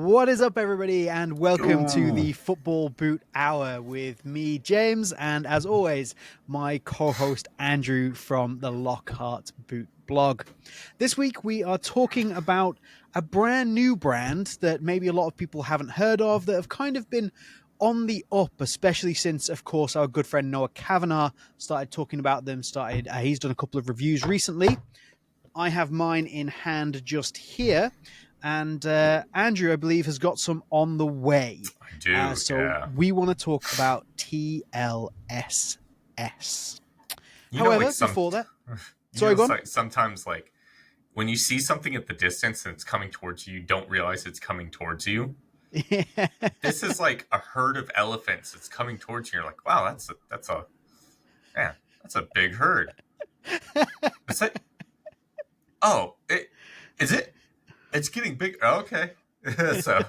What is up, everybody, and welcome to the Ooh. Football Boot Hour with me, James, and as always, my co-host Andrew from the Lockhart Boot blog. This week, we are talking about a brand new brand that maybe a lot of people haven't heard of, that have kind of been on the up, especially since, of course, our good friend Noah Kavanagh started talking about them. He's done a couple of reviews recently. I have mine in hand just here. And Andrew, I believe, has got some on the way. I do, yeah. We want to talk about TLSS. However, before that, sorry, go on. Like sometimes, like when you see something at the distance and it's coming towards you, you don't realize it's coming towards you. Yeah. This is like a herd of elephants that's coming towards you. You're like, wow, that's a big herd. It's like, is it? It's getting big. Oh, okay. So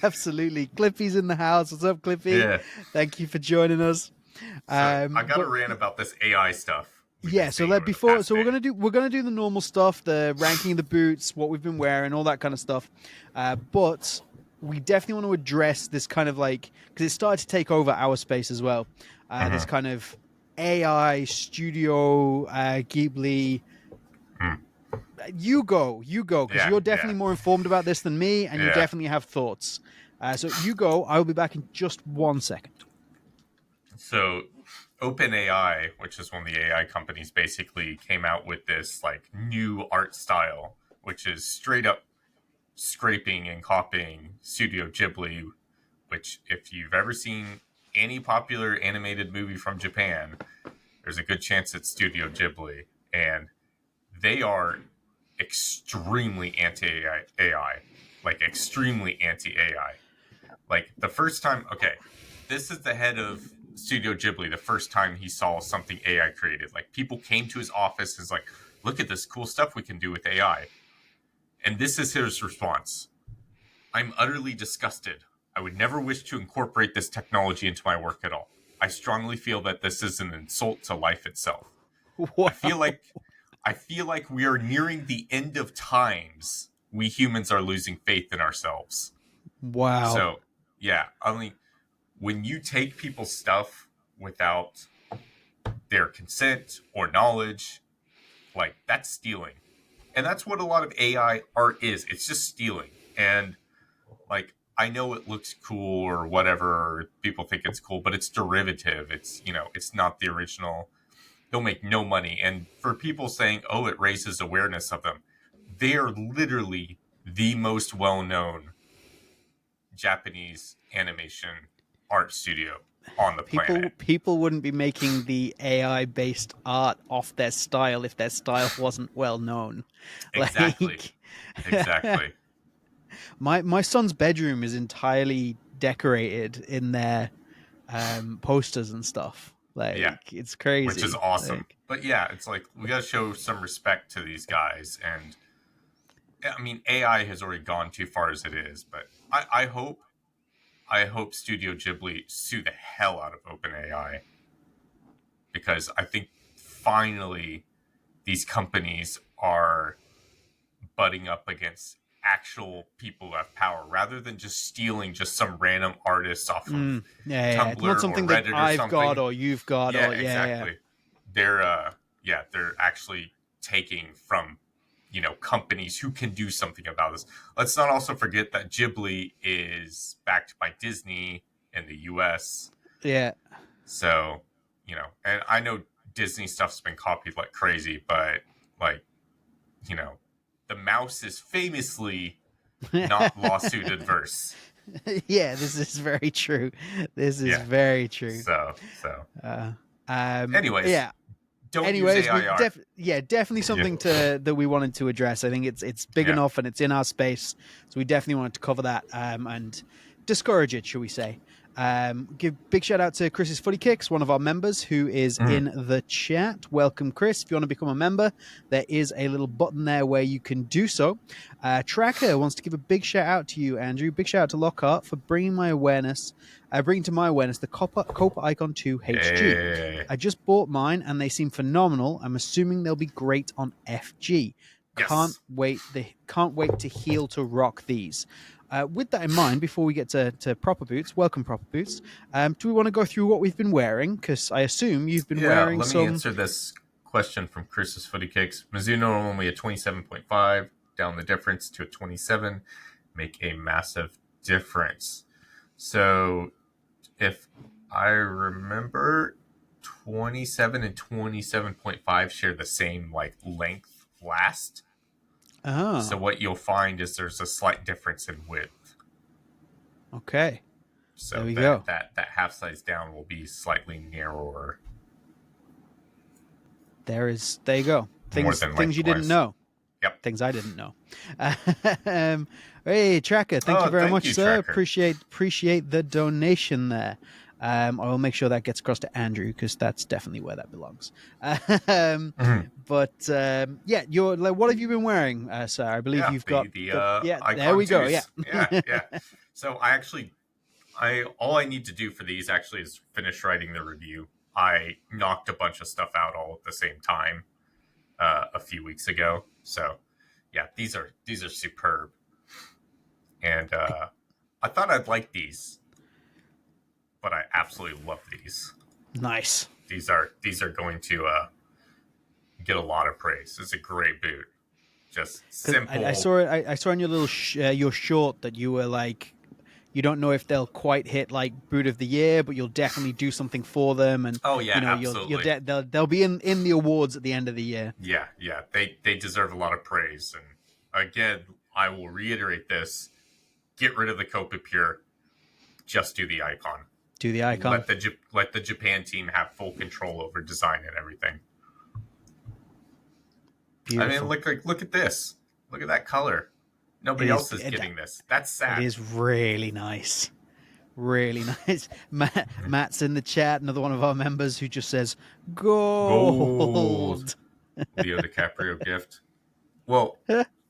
Absolutely. Clippy's in the house. What's up, Clippy? yeah. Thank you for joining us. So I got to rant about this AI stuff. Yeah, so we're gonna do the normal stuff, the ranking the boots, what we've been wearing, all that kind of stuff. But we definitely want to address this kind of like, because it started to take over our space as well. This kind of AI studio Ghibli. You go, because you're definitely more informed about this than me, and you definitely have thoughts. So you go. I'll be back in just 1 second. So OpenAI, which is one of the AI companies, basically came out with this like new art style, which is straight up scraping and copying Studio Ghibli, which if you've ever seen any popular animated movie from Japan, there's a good chance it's Studio Ghibli. And they are extremely anti-AI, like extremely anti-AI. Like the first time, this is the head of Studio Ghibli, the first time he saw something AI created. Like people came to his office and was like, look at this cool stuff we can do with AI. And this is his response. I'm utterly disgusted. I would never wish to incorporate this technology into my work at all. I strongly feel that this is an insult to life itself. Wow. I feel like we are nearing the end of times. We humans are losing faith in ourselves. Wow. So, yeah, when you take people's stuff without their consent or knowledge, like that's stealing. And that's what a lot of AI art is. It's just stealing. And like, I know it looks cool or whatever, or people think it's cool, but it's derivative. It's, it's not the original. They'll make no money. And for people saying, oh, it raises awareness of them, they are literally the most well-known Japanese animation art studio on the planet. People wouldn't be making the AI-based art off their style if their style wasn't well known. Exactly. Exactly. My son's bedroom is entirely decorated in their posters and stuff. It's crazy. Which is awesome. But yeah, it's like we got to show some respect to these guys. And I mean, AI has already gone too far as it is. But I hope Studio Ghibli sue the hell out of OpenAI, because I think finally these companies are butting up against actual people who have power, rather than just stealing just some random artists off of Tumblr it's not something or Reddit that I've or something. got or you've got. Exactly. They're actually taking from companies who can do something about this. Let's not also forget that Ghibli is backed by Disney in the US. Yeah. So, and I know Disney stuff's been copied like crazy, but the mouse is famously not lawsuit adverse. Yeah, this is very true. Very true. So. Anyways, yeah. Use AI definitely something that we wanted to address. I think it's big enough and it's in our space, so we definitely wanted to cover that and discourage it, shall we say. Give big shout out to Chris's Footy Kicks, one of our members who is in the chat. Welcome, Chris. If you want to become a member, there is a little button there where you can do so. Tracker wants to give a big shout out to you, Andrew. Big shout out to Lockhart for bringing to my awareness the Copa Icon 2 HG. Hey. I just bought mine and they seem phenomenal. I'm assuming they'll be great on FG. Can't Yes. wait. They can't wait to heel to rock these. With that in mind, before we get to proper boots, welcome proper boots. Do we want to go through what we've been wearing? Because I assume you've been Yeah, wearing let me some. answer this question from Chris's Footy Cakes. Mizuno only a 27.5, down the difference to a 27, make a massive difference. So if I remember, 27 and 27.5 share the same like length last. So Oh, what you'll find is there's a slight difference in width. okay. There So we that go. that half size down will be slightly narrower, There you go. more Things than things you didn't lengthwise. know. Yep. Things I didn't know. um, hey, Tracker, thank you Oh, very thank much, you, sir. Tracker. Appreciate the donation there. I will make sure that gets across to Andrew because that's definitely where that belongs. Um, Mhm. yeah, you're like, what have you been wearing, sir? I believe Yeah, you've got the yeah. There icon we go. Yeah, twos. Yeah, yeah. So I all I need to do for these actually is finish writing the review. I knocked a bunch of stuff out all at the same time a few weeks ago. So yeah, these are superb, and I thought I'd like these, but I absolutely love these. nice. These are going to get a lot of praise. It's a great boot, just Because I simple. saw it. I saw in your little your short that you were like, you don't know if they'll quite hit like boot of the year, but you'll definitely do something for them, and Oh yeah, absolutely. they'll be in the awards at the end of the year. Yeah, yeah, they deserve a lot of praise. And again, I will reiterate this: get rid of the Copa Pure, just do the icon. Do the icon. Let the Japan team have full control over design and everything. I mean, Beautiful. look at this. Look at that color. It Nobody is. else is getting this. That's It sad. is really nice. Really nice. Matt's in the chat. Another one of our members who just says Gold. gold. Leo DiCaprio gift. Well,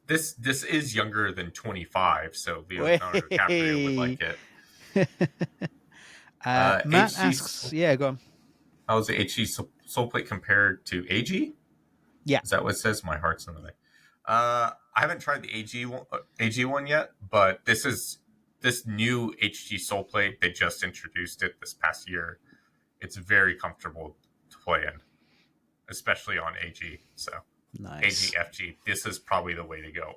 this is younger than 25, so Leonardo DiCaprio would Way. like it. Matt HG. asks, yeah, go on. How's the HG Soul Plate compared to AG? Yeah, Is that what it says? My heart's in the way. I haven't tried the AG one yet, but this new HG Soul Plate. They just introduced it this past year. It's very comfortable to play in, especially on AG. So nice. AG FG, this is probably the way to go.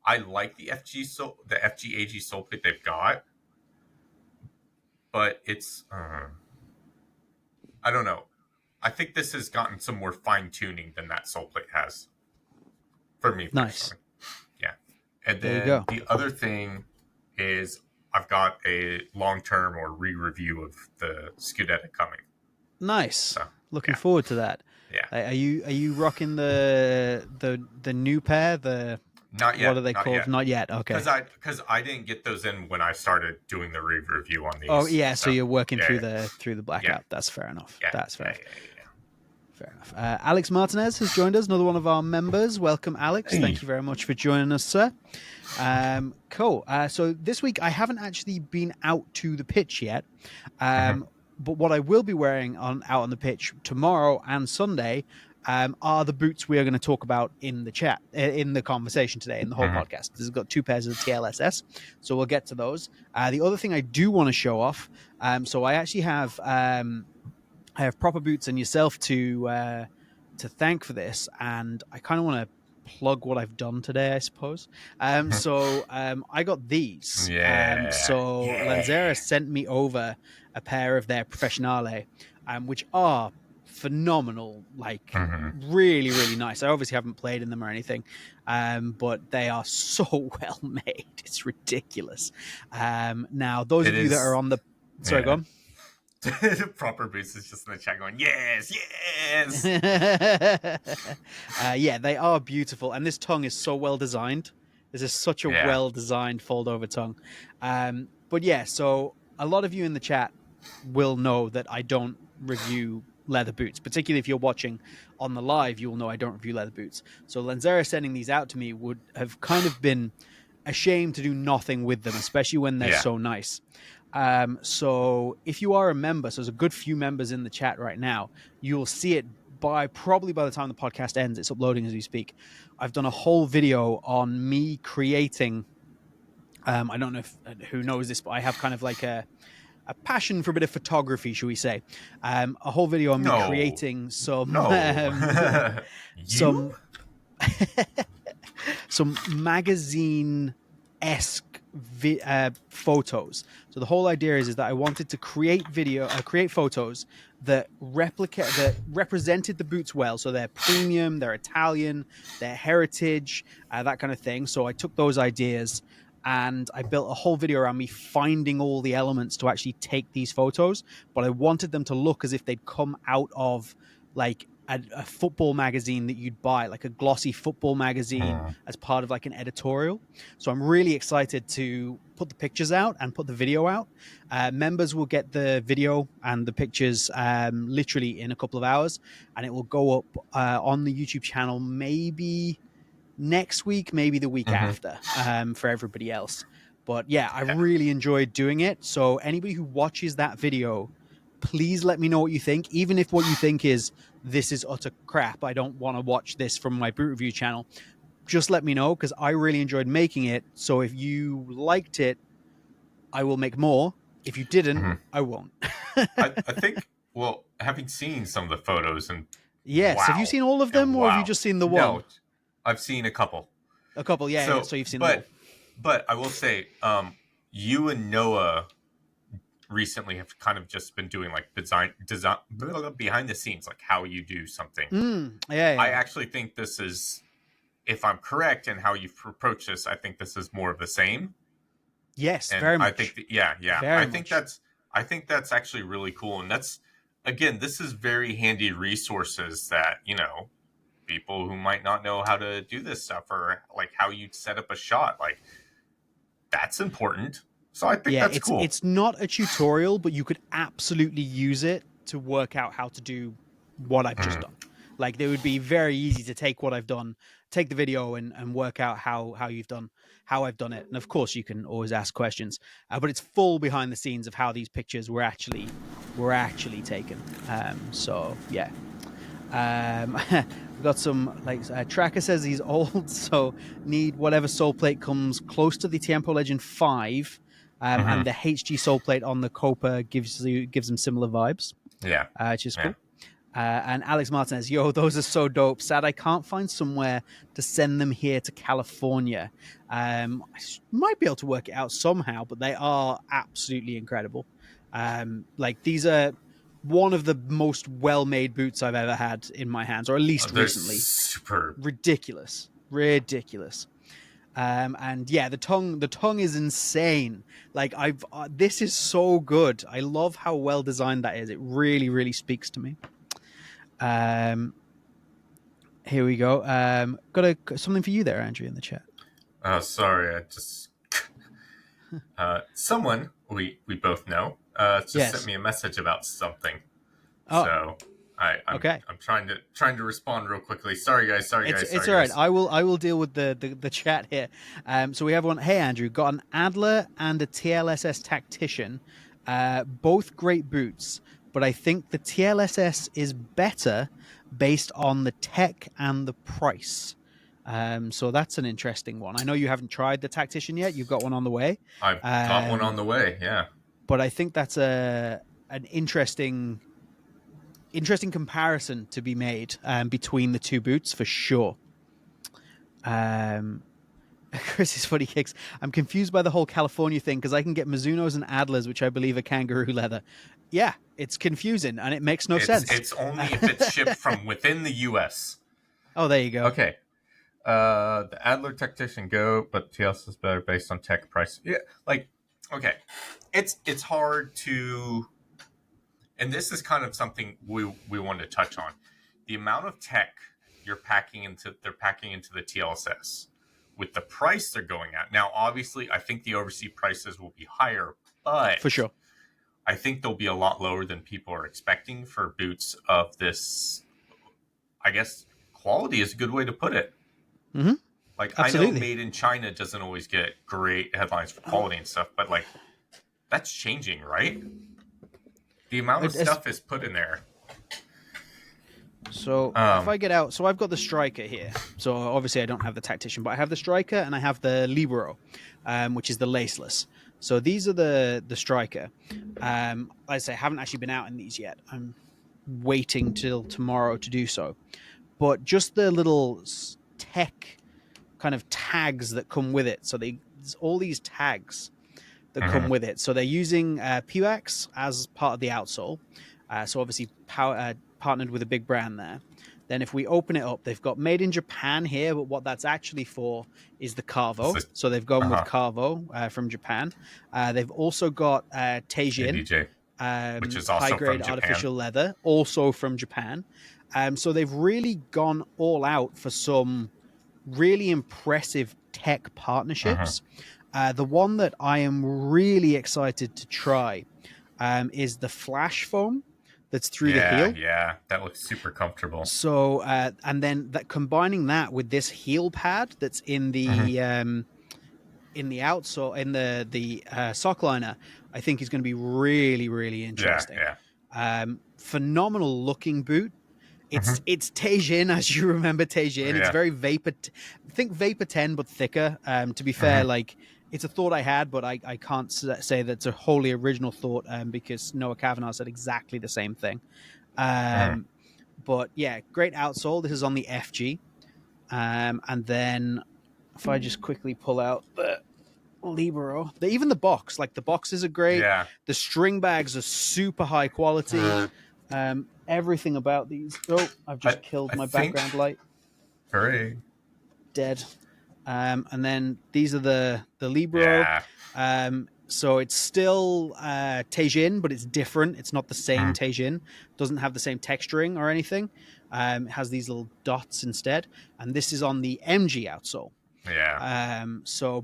I like the FG AG Soul Plate they've got, but it's I don't know. I think this has gotten some more fine tuning than that Soul Plate has for me Nice. personally. Yeah. And There you then go. the other thing is I've got a long term or re review of the Scudetta coming. Nice. So Looking yeah, forward to that. yeah. Are you rocking the new pair? The Not what yet, are they not called? yet. Not yet. Okay. Because I didn't get those in when I started doing the review on Oh these. yeah. So So you're working yeah, through the yeah, blackout. That's fair enough. yeah, That's fair yeah, enough. yeah, Fair enough. Alex Martinez has joined us, another one of our members. Welcome, Alex. yeah. Hey. Thank you very much for joining us, sir. Cool. So this week I haven't actually been out to the pitch yet, Mhm, but what I will be wearing out on the pitch tomorrow and Sunday are the boots we are going to talk about in the chat, in the conversation today, in the whole mhm, podcast. This has got two pairs of the TLSS, so we'll get to those. The other thing I do want to show off, so I actually have. I have proper boots and yourself to thank for this, and I kind of want to plug what I've done today, I suppose. mhm. I got these. Yeah, So yeah. Lanzera sent me over a pair of their Professionale, which are phenomenal, like Mhm. really, really nice. I obviously haven't played in them or anything, but they are so well made. It's ridiculous. Now, those It of you that are is. on the sorry, go Yeah. on. Proper boost is just in the chat going, yes, yes. Yeah, they are beautiful, and this tongue is so well designed. This is such a Yeah, well designed fold over tongue. But yeah, so a lot of you in the chat will know that I don't review leather boots, particularly if you're watching on the live. You will know I don't review leather boots. So Lanzera sending these out to me would have kind of been a shame to do nothing with them, especially when they're yeah. so nice. So if you are a member, so there's a good few members in the chat right now, you'll see it probably by the time the podcast ends, it's uploading as we speak. I've done a whole video on me creating. I don't know if who knows this, but I have kind of like a passion for a bit of photography, shall we say? A whole video on me No, creating some no. You? some some magazine esque photos. So the whole idea is that I wanted to create photos that represented the boots well. So they're premium, they're Italian, they're heritage, that kind of thing. So I took those ideas and I built a whole video around me finding all the elements to actually take these photos. But I wanted them to look as if they'd come out of like a football magazine that you'd buy, like a glossy football magazine, as part of like an editorial. So I'm really excited to put the pictures out and put the video out. Members will get the video and the pictures literally in a couple of hours, and it will go up on the YouTube channel maybe next week, maybe the week after, for everybody else. But yeah, I really enjoyed doing it. So anybody who watches that video, please let me know what you think. Even if what you think is this is utter crap, I don't want to watch this from my boot review channel, just let me know, because I really enjoyed making it. So if you liked it, I will make more. If you didn't, I won't. I think, well, having seen some of the photos and Yes. Have you wow, seen all of them, or have you just seen the one? No, I've seen a couple. A couple, yeah. So you've seen them all. But I will say, you and Noah recently have kind of just been doing like design behind the scenes, like how you do something. Yeah. I actually think this is, if I'm correct in how you've approached this, I think this is more of the same. Yes, and very much. I think I think that's actually really cool. And that's, again, this is very handy resources that, people who might not know how to do this stuff, or like how you set up a shot, like that's important. So I think that's cool. It's not a tutorial, but you could absolutely use it to work out how to do what I've just done. Like, it would be very easy to take what I've done, take the video and work out how I've done it. And of course you can always ask questions, but it's full behind the scenes of how these pictures were actually taken. So yeah. We've got some, like, Tracker says he's old, so need whatever soul plate comes close to the Tiempo Legend 5. And the HG soul plate on the Copa gives them similar vibes. Yeah. Which is cool. And Alex Martinez, yo, those are so dope. Sad I can't find somewhere to send them here to California. I might be able to work it out somehow, but they are absolutely incredible. Like, these are one of the most well-made boots I've ever had in my hands, or at least recently. Superb. Ridiculous. And yeah, the tongue is insane. Like, this is so good. I love how well designed that is. It really, really speaks to me. Here we go. Got something for you there, Andrew, in the chat. Sorry, I just someone we both know sent me a message about something. So I'm trying to respond real quickly. Sorry guys. It's all right. I will deal with the chat here. So we have one. Hey Andrew, got an Adler and a TLSS Tactician, both great boots, but I think the TLSS is better based on the tech and the price. So that's an interesting one. I know you haven't tried the Tactician yet. You've got one on the way. I've got one on the way. Yeah. But I think that's an interesting comparison to be made between the two boots, for sure. Chris's funny kicks. I'm confused by the whole California thing because I can get Mizunos and Adlers, which I believe are kangaroo leather. Yeah, it's confusing and it makes no sense. It's only if it's shipped from within the U.S. Oh, there you go. Okay. The Adler Tactician go, but TLS is better based on tech price. Yeah, like, okay. It's hard to... And this is kind of something we want to touch on. The amount of tech they're packing into the TLSS with the price they're going at. Now, obviously, I think the overseas prices will be higher, but for sure, I think they'll be a lot lower than people are expecting for boots of this. I guess quality is a good way to put it. Mm-hmm. Like, absolutely. I know made in China doesn't always get great headlines for quality and stuff, but like, that's changing, right? The amount of stuff is put in there. So if Um, I get out, so I've got the striker here. So obviously I don't have the tactician, but I have the striker and I have the libero, which is the laceless. So these are the striker. Like I say, I haven't actually been out in these yet. I'm waiting till tomorrow to do so. But just the little tech kind of tags that come with it. So there's all these tags that come mhm. with it. So they're using PWAX as part of the outsole. So obviously partnered with a big brand there. Then if we open it up, they've got made in Japan here, but what that's actually for is the It's Carvo. the So they've gone with uh-huh, Carvo from Japan. They've also got Teijin, ADJ, which is high also grade from Japan. artificial leather, also from Japan. So they've really gone all out for some really impressive tech Mhm. partnerships. The one that I am really excited to try is the flash foam that's through the Yeah, heel. yeah, that looks super comfortable. So, and then that combining that with this heel pad that's Mhm. in the outsole in the sock liner, I think is going to be really really Yeah, interesting. yeah. Phenomenal looking boot. Mhm. It's Teijin, as you remember Teijin. It's Yeah. very vapor. Think Vapor 10, but thicker. To be fair, Mhm. like it's a thought I had, but I can't say that's a wholly original thought because Noah Kavanagh said exactly the same thing. Mhm. Um, but yeah, great outsole. This is on the FG. And then if I just quickly pull out the Libero, even the box, like the boxes are great. Yeah. The string bags are super high quality. Everything about these. Oh, I've I just killed I my think background light. hooray. Dead. And then these are the Libero. Yeah. So it's still Teijin, but it's different. It's not the same Mhm. Teijin. Doesn't have the same texturing or anything. It has these little dots instead. And this is on the MG outsole. Yeah.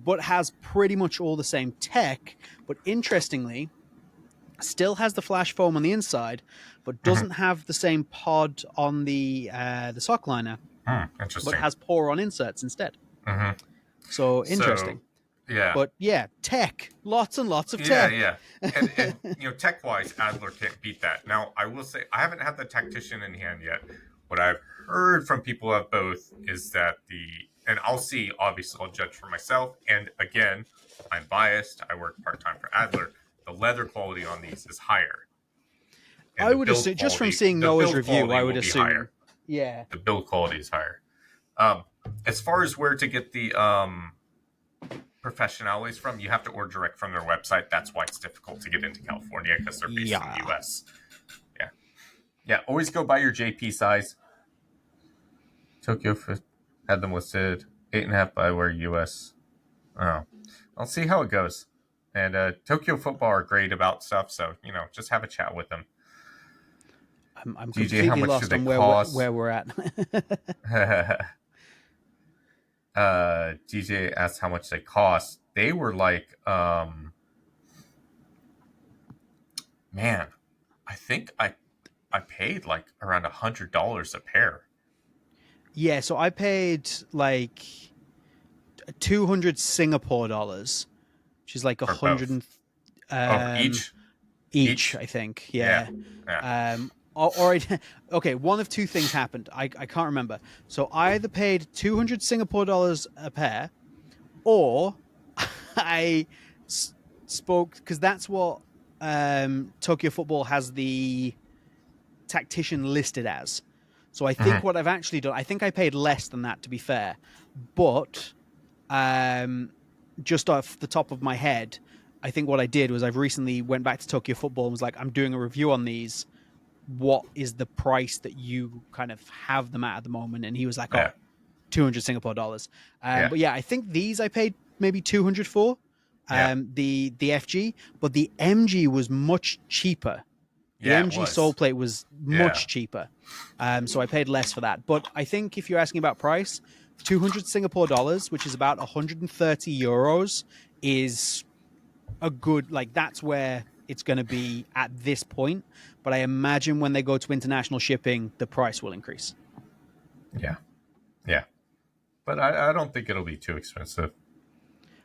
But has pretty much all the same tech. But interestingly, still has the flash foam on the inside, but Mhm. doesn't have the same pod on the sock liner, but Interesting. has pour on inserts instead. Mhm. So So, interesting. yeah. But yeah, tech, lots and lots of Yeah, tech. yeah. And tech wise, Adler can't beat that. Now, I will say I haven't had the tactician in hand yet. What I've heard from people who have both is that and I'll see, obviously I'll judge for myself. And again, I'm biased. I work part-time for Adler. The leather quality on these is higher. And I would assume, just from seeing the Noah's build review, quality I will would be assume, higher. yeah. The build quality is higher. As far as where to get the professionales from, you have to order direct from their website. That's why it's difficult to get into California because they're based in the Yeah. US. Yeah. Yeah. Always go by your JP size. Tokyo had them listed 8.5 by where US. Oh. I'll see how it goes. And Tokyo football are great about stuff, so just have a chat with them. I'm DJ, how completely much do lost they on cost? where we're at. DJ asked how much they cost. They were like, man, I think I paid like around $100 a pair Yeah, so I paid like 200 Singapore dollars, which is like a for hundred both. and Oh, um each, each, each. I think. Yeah, Yeah. yeah. Okay, one of two things happened. I can't remember. So I either paid 200 Singapore dollars a pair, or I spoke because that's what Tokyo Football has the tactician listed as. So I think Mhm. what I've actually done, I think I paid less than that to be fair, but um, just off the top of my head, I think what I did was I've recently went back to Tokyo Football and was like, I'm doing a review on these. What is the price that you kind of have them at the moment? And he was like, Yeah, oh, 200 Singapore dollars. yeah, But yeah, I think these I paid maybe 200 for yeah, the FG, but the MG was much cheaper. The yeah. It MG sole was. plate was Yeah, much cheaper. So I paid less for that. But I think if you're asking about price, 200 Singapore dollars, which is about 130 euros, is a good, like, that's where it's going to be at this point. But I imagine when they go to international shipping, the price will increase. yeah, yeah. But I don't think it'll be too expensive.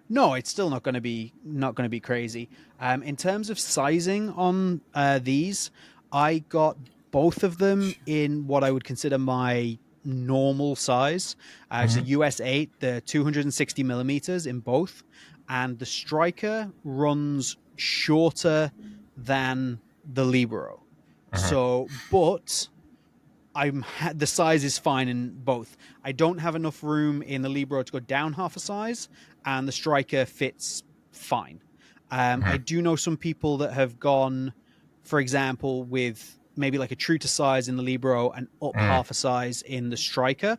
No, it's still not going to be crazy. In terms of sizing on these, I got both of them in what I would consider my normal size. So Mm-hmm. US 8, the 260 millimeters in both, and the Striker runs shorter than the Libero. Mm-hmm. So, but the size is fine in both. I don't have enough room in the Libero to go down half a size, and the Striker fits fine. I Mm-hmm. do know some people that have gone, for example, with maybe like a true to size in the Libero and up half a size in the Striker,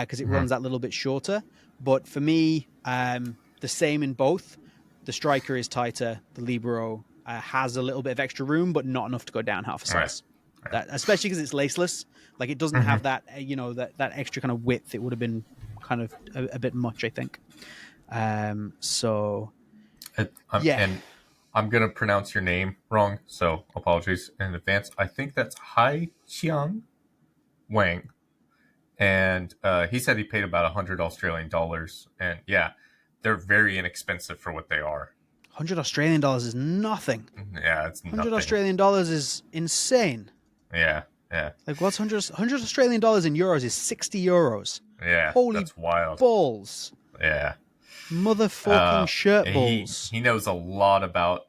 because it Mm-hmm. runs that little bit shorter. But for me, the same in both. The Striker is tighter. The Libero has a little bit of extra room, but not enough to go down half a Right. size. That, especially because it's laceless, like it doesn't Mm-hmm. have that that extra kind of width. It would have been kind of a bit much, I think. So yeah, And I'm gonna pronounce your name wrong, so apologies in advance. I think that's Hai Chiang Wang, and he said he paid about 100 Australian dollars, and yeah, they're very inexpensive for what they are. $100 is nothing. Yeah, it's 100 nothing. Australian dollars is insane. Yeah, yeah, Like what's 100 Australian dollars in euros is 60 euros. yeah. Holy That's wild. balls, Yeah. motherfucking shirt balls. He knows a lot about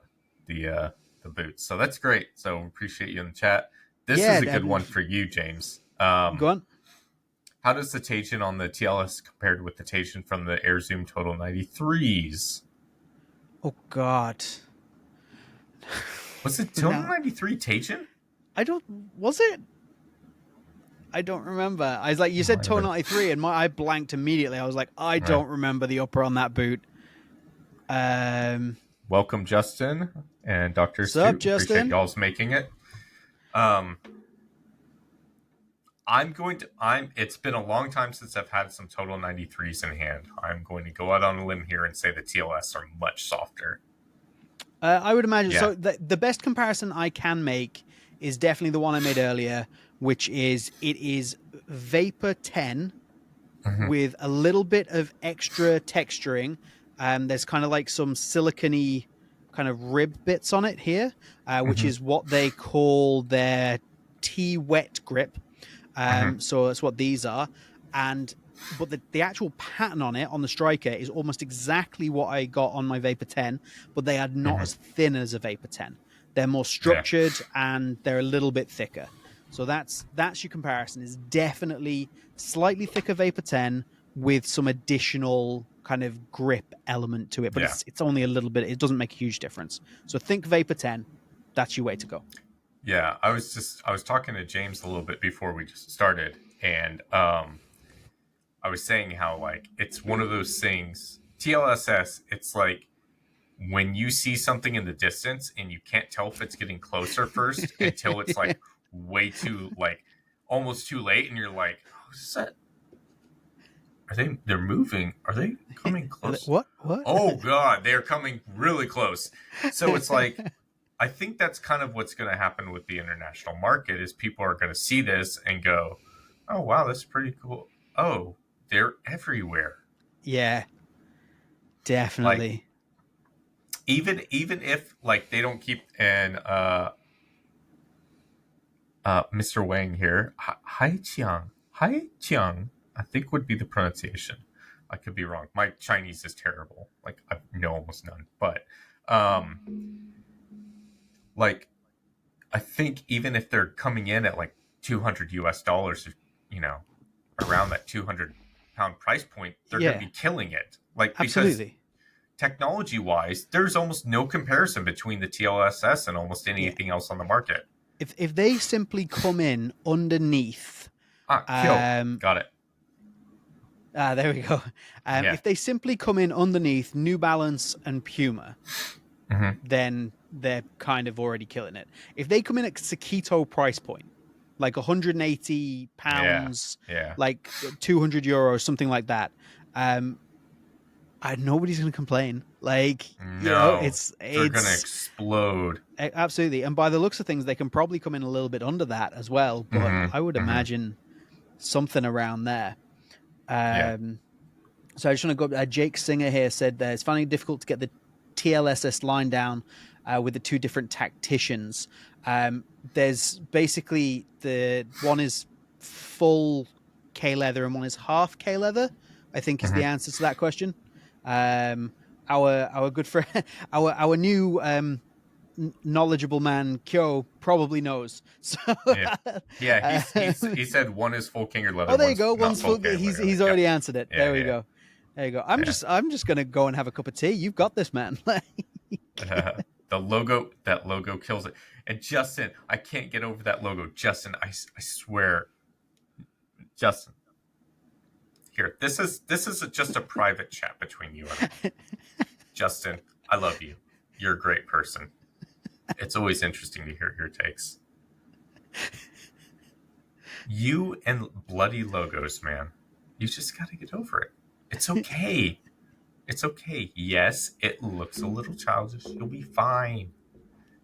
the boots, so that's great. So appreciate you in the chat. This Yeah, is a good one for you, James. go on. How does the Tajan on the TLS compared with the Tajan from the Air Zoom Total 93s? Oh God. Was it Total Now 93 Tajan? I don't. Was it? I don't remember. I was like, you It said might have toe been. 93, and I blanked immediately. I was like, I don't remember the upper on that boot. Um, Welcome, Justin and Dr. Sup, Astute. Appreciate Justin? y'all's making it. Um, I'm going to. It's been a long time since I've had some Total 93s in hand. I'm going to go out on a limb here and say the TLS are much softer. I would imagine. Yeah. So the best comparison I can make is definitely the one I made earlier, which is it is Vapor 10 with a little bit of extra texturing. There's kind of like some silicony kind of rib bits on it here, which is what they call their T-wet grip. So that's what these are. But the actual pattern on it on the Striker is almost exactly what I got on my Vapor 10, but they are not as thin as a Vapor 10. They're more structured and they're a little bit thicker. So that's your comparison. Is definitely slightly thicker Vapor 10 with some additional kind of grip element to it, but it's only a little bit. It doesn't make a huge difference. So think Vapor 10. That's your way to go. Yeah, I was talking to James a little bit before we just started, and I was saying how like it's one of those things. TLSS, it's like when you see something in the distance and you can't tell if it's getting closer first until it's like way too like almost too late, and you're like, oh, is that? They're moving? Are they coming close? What? Oh God, they're coming really close. So it's like I think that's kind of what's going to happen with the international market is people are going to see this and go, "Oh wow, that's pretty cool." Oh, they're everywhere. Yeah, Like definitely. even if like they don't keep and Mr. Wang here, Hai Chiang, I think would be the pronunciation. I could be wrong. My Chinese is terrible. Like I know almost none, but like I think even if they're coming in at like $200, you know, around that 200 pound price point, they're going to Yeah, be killing it. Like because absolutely. technology wise, there's almost no comparison between the TLSS and almost Yeah. anything else on the market. If they simply come in underneath, Kill. um, Got it. there we go. Yeah. If they simply come in underneath New Balance and Puma, then they're kind of already killing it. If they come in at Sakito price point, like 180 Yeah. pounds, Yeah. like 200 euros, something like that, nobody's going to complain. Like, No. it's They're going to explode. absolutely. And by the looks of things, they can probably come in a little bit under that as well. But I would imagine something around there. Yeah. So I just want to go. Jake Singer here said that it's finding it difficult to get the TLSS line down with the two different tacticians. There's basically the one is full K leather and one is half K leather, I think is the answer to that question. Our good friend, our new knowledgeable man Kyo probably knows. So Yeah. He said one is full king or leather, oh, there you one's go. not One's full full. king or leather. He's already answered it. Yeah, There we yeah. go. There you go. I'm just gonna go and have a cup of tea. You've got this, man. That logo kills it. And Justin, I can't get over that logo. Justin, I swear, Justin. Here, this is just a private chat between you and me. Justin, I love you. You're a great person. It's always interesting to hear your takes. You and bloody logos, man. You just got to get over it. It's okay. It's okay. Yes, it looks a little childish. You'll be fine.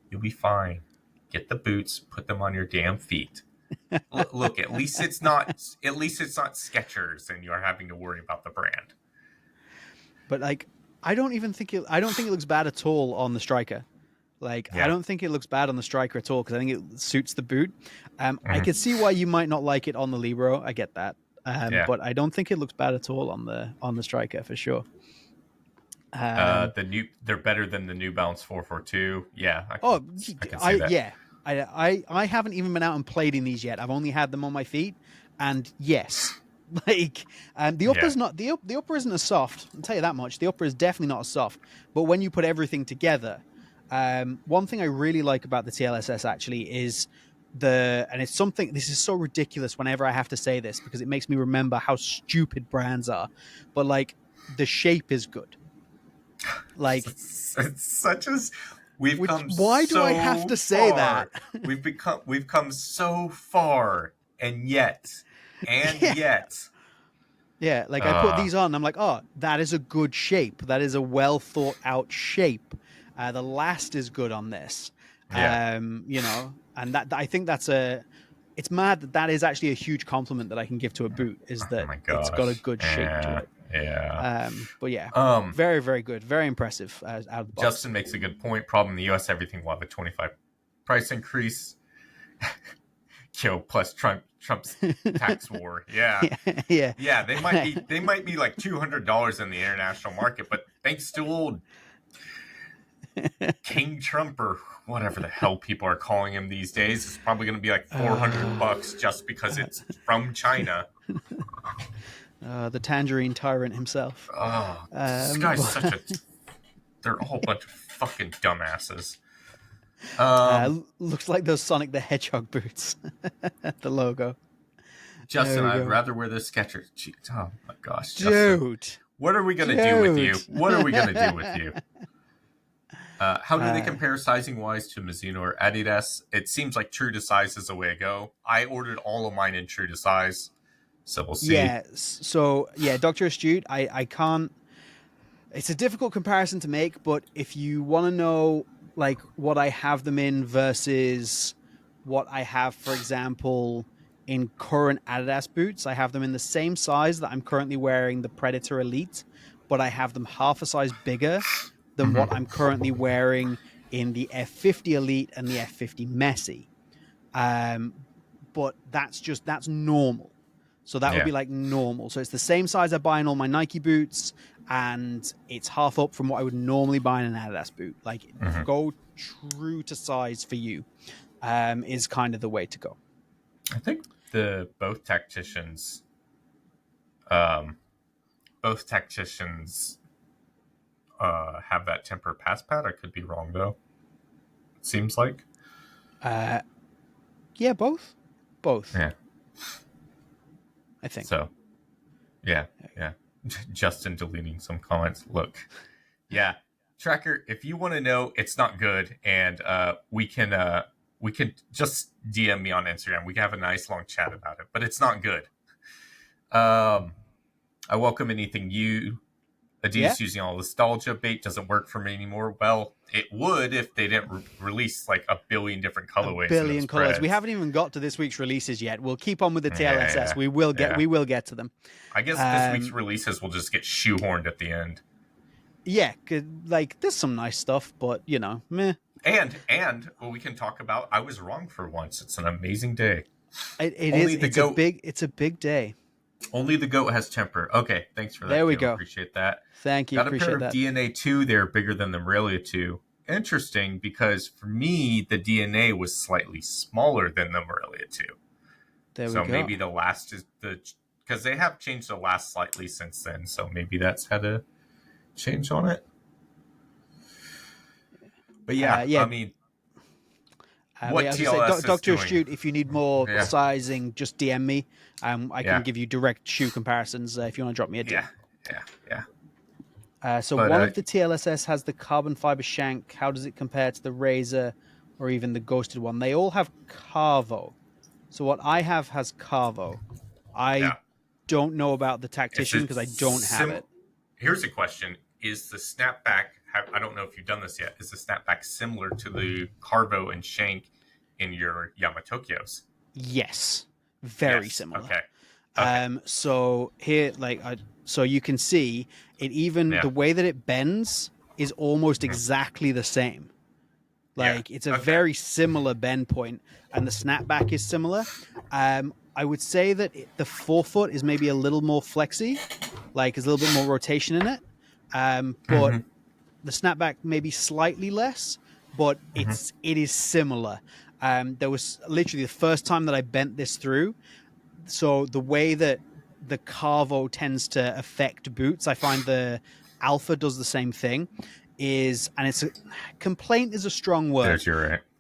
You'll be fine. Get the boots, put them on your damn feet. Look, at least it's not Skechers and you're having to worry about the brand. But like, I don't think it looks bad at all on the Striker. Like, yeah. I don't think it looks bad on the Striker at all because I think it suits the boot. I could see why you might not like it on the Libero. I get that. But I don't think it looks bad at all on the Striker for sure. They're better than the New Balance 442. Yeah. I can see that. Yeah. I haven't even been out and played in these yet. I've only had them on my feet, and yes, like the upper's not the upper isn't as soft. I'll tell you that much. The upper is definitely not as soft. But when you put everything together, one thing I really like about the TLSS actually is and it's something. This is so ridiculous whenever I have to say this because it makes me remember how stupid brands are. But like the shape is good. Like it's such as. Why do I have to say that? We've come so far, and yet. Yeah, like I put these on, and I'm like, oh, that is a good shape. That is a well thought out shape. The last is good on this. And that I think it's mad that is actually a huge compliment that I can give to a boot is that it's got a good shape to it. Yeah. But yeah, very, very good. Very impressive out of the box. Justin makes a good point. Problem in the U.S., everything will have a 25% price increase. Plus Trump's tax war. Yeah. Yeah. They might be like $200 in the international market, but thanks to old King Trump or whatever the hell people are calling him these days, it's probably going to be like $400 just because it's from China. The tangerine tyrant himself. Oh, this guy's they're a whole bunch of fucking dumbasses. Looks like those Sonic the Hedgehog boots. The logo. Justin, I'd rather wear the Skechers. Oh my gosh, Justin. Dude. What are we going to do with you? What are we going to do with you? How do they compare sizing-wise to Mizuno or Adidas? It seems like true to size is the way to go. I ordered all of mine in true to size. So we'll see. Yeah. So yeah, Dr. Astute, I can't. It's a difficult comparison to make, but if you want to know like what I have them in versus what I have, for example, in current Adidas boots, I have them in the same size that I'm currently wearing the Predator Elite, but I have them half a size bigger than what I'm currently wearing in the F50 Elite and the F50 Messi. But that's normal. So that would be like normal. So it's the same size I buy in all my Nike boots, and it's half up from what I would normally buy in an Adidas boot. Like go true to size for you is kind of the way to go. I think both tacticians have that temper pass pad. I could be wrong though. It seems like. Yeah, both. Yeah. I think so. Yeah. Justin deleting some comments. Look, yeah, Tracker. If you want to know, it's not good, and we can just DM me on Instagram. We can have a nice long chat about it, but it's not good. I welcome anything Adidas using all nostalgia bait doesn't work for me anymore. Well, it would if they didn't release like a billion different colorways. A billion colors. We haven't even got to this week's releases yet. We'll keep on with the TLSS. Yeah. We will get to them. I guess this week's releases will just get shoehorned at the end. Yeah, like there's some nice stuff, but meh. And what we can talk about, I was wrong for once. It's an amazing day. It Only is. the goat. It's a big day. Only the goat has temper. Okay, thanks for There that, we Kale. go. Appreciate that. Thank you. Got a pair Appreciate of that. DNA 2 there bigger than the Morelia 2. Interesting, because for me, the DNA was slightly smaller than the Morelia 2. There we So go. maybe the last is because they have changed the last slightly since then. So maybe that's had a change on it. But yeah, Yeah. I mean, But what yeah, as I say, TLS is Doctor doing. Astute, if you need more Yeah, sizing, just DM me. I yeah, can give you direct shoe comparisons if you want to drop me a yeah, DM. yeah. So But one of the TLSS has the carbon fiber shank. How does it compare to the Razor or even the Ghosted one? They all have Carvo. So what I have has Carvo. I yeah, don't know about the it's Tactician a because I don't have it. Here's a question: is the snapback? I don't know if you've done this yet. Is the snapback similar to the Carvo and Shank in your Yamatokyos? Yes, very Yes. similar. Okay. Okay. So here, so you can see it. Even Yeah. the way that it bends is almost Mhm. exactly the same. Yeah. Like it's a Okay. very similar bend point, and the snapback is similar. I would say that the forefoot is maybe a little more flexy, like there's a little bit more rotation in it. But Mm-hmm. the snapback maybe slightly less, but Mm-hmm. it is similar. There was literally the first time that I bent this through. So the way that the Carvo tends to affect boots, I find the Alpha does the same thing. And it's a complaint is a strong word.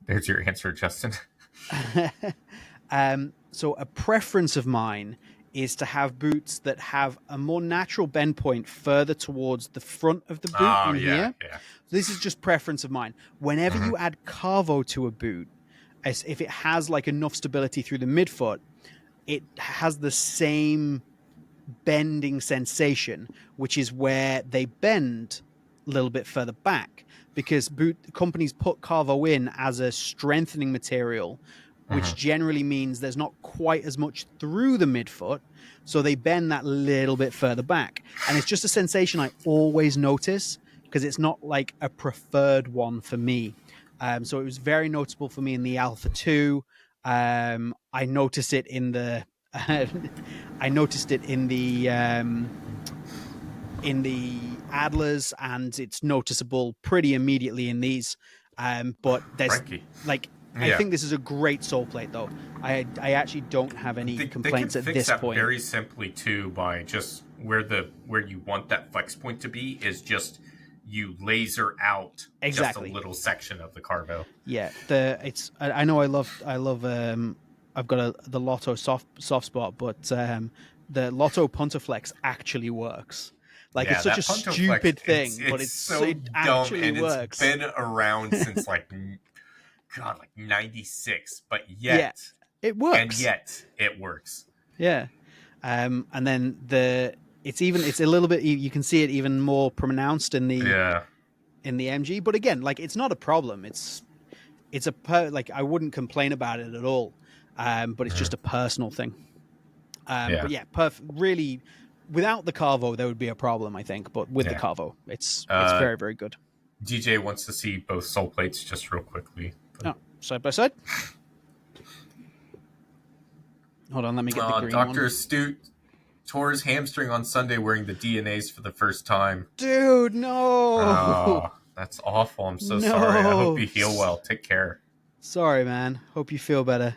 There's your answer, Justin. So a preference of mine is to have boots that have a more natural bend point further towards the front of the boot Oh in yeah, here. yeah. This is just preference of mine. Whenever Mm-hmm. you add Carvo to a boot, as if it has like enough stability through the midfoot, it has the same bending sensation, which is where they bend a little bit further back because boot companies put Carvo in as a strengthening material, which Mm-hmm. generally means there's not quite as much through the midfoot, so they bend that little bit further back, and it's just a sensation I always notice because it's not like a preferred one for me. So it was very noticeable for me in the Alpha 2. I notice it in the I noticed it in the Adlers, and it's noticeable pretty immediately in these. But there's Frankie. like I Yeah. think this is a great sole plate, though. I actually don't have any They can complaints at fix this that point. very simply too by just where you want that flex point to be is just you laser out just a Exactly. little section of the carvo. Yeah. I know I love I've got the Lotto soft spot, but the Lotto Punterflex actually works. Like Yeah, it's such a that Punto Flex, stupid thing, but it's so it dumb, actually and it's works. been around since like God, like '96, but Yeah, yet it and works. yet it works. Yeah. And then it's a little bit you can see it even more pronounced Yeah. in the MG, but again, like it's not a problem. Like I wouldn't complain about it at all. But it's just a personal thing. Yeah. But yeah, really without the Carvo there would be a problem, I think, but with the Yeah. Carvo, it's Uh, very very good. DJ wants to see both soul plates just real quickly. Oh, side by side. Hold on, let me get the green Dr. one. Astute tore his hamstring on Sunday wearing the DNAs for the first time. Dude, no. Oh, that's awful. I'm so sorry. I hope No. you heal well. Take care. Sorry, man. Hope you feel better.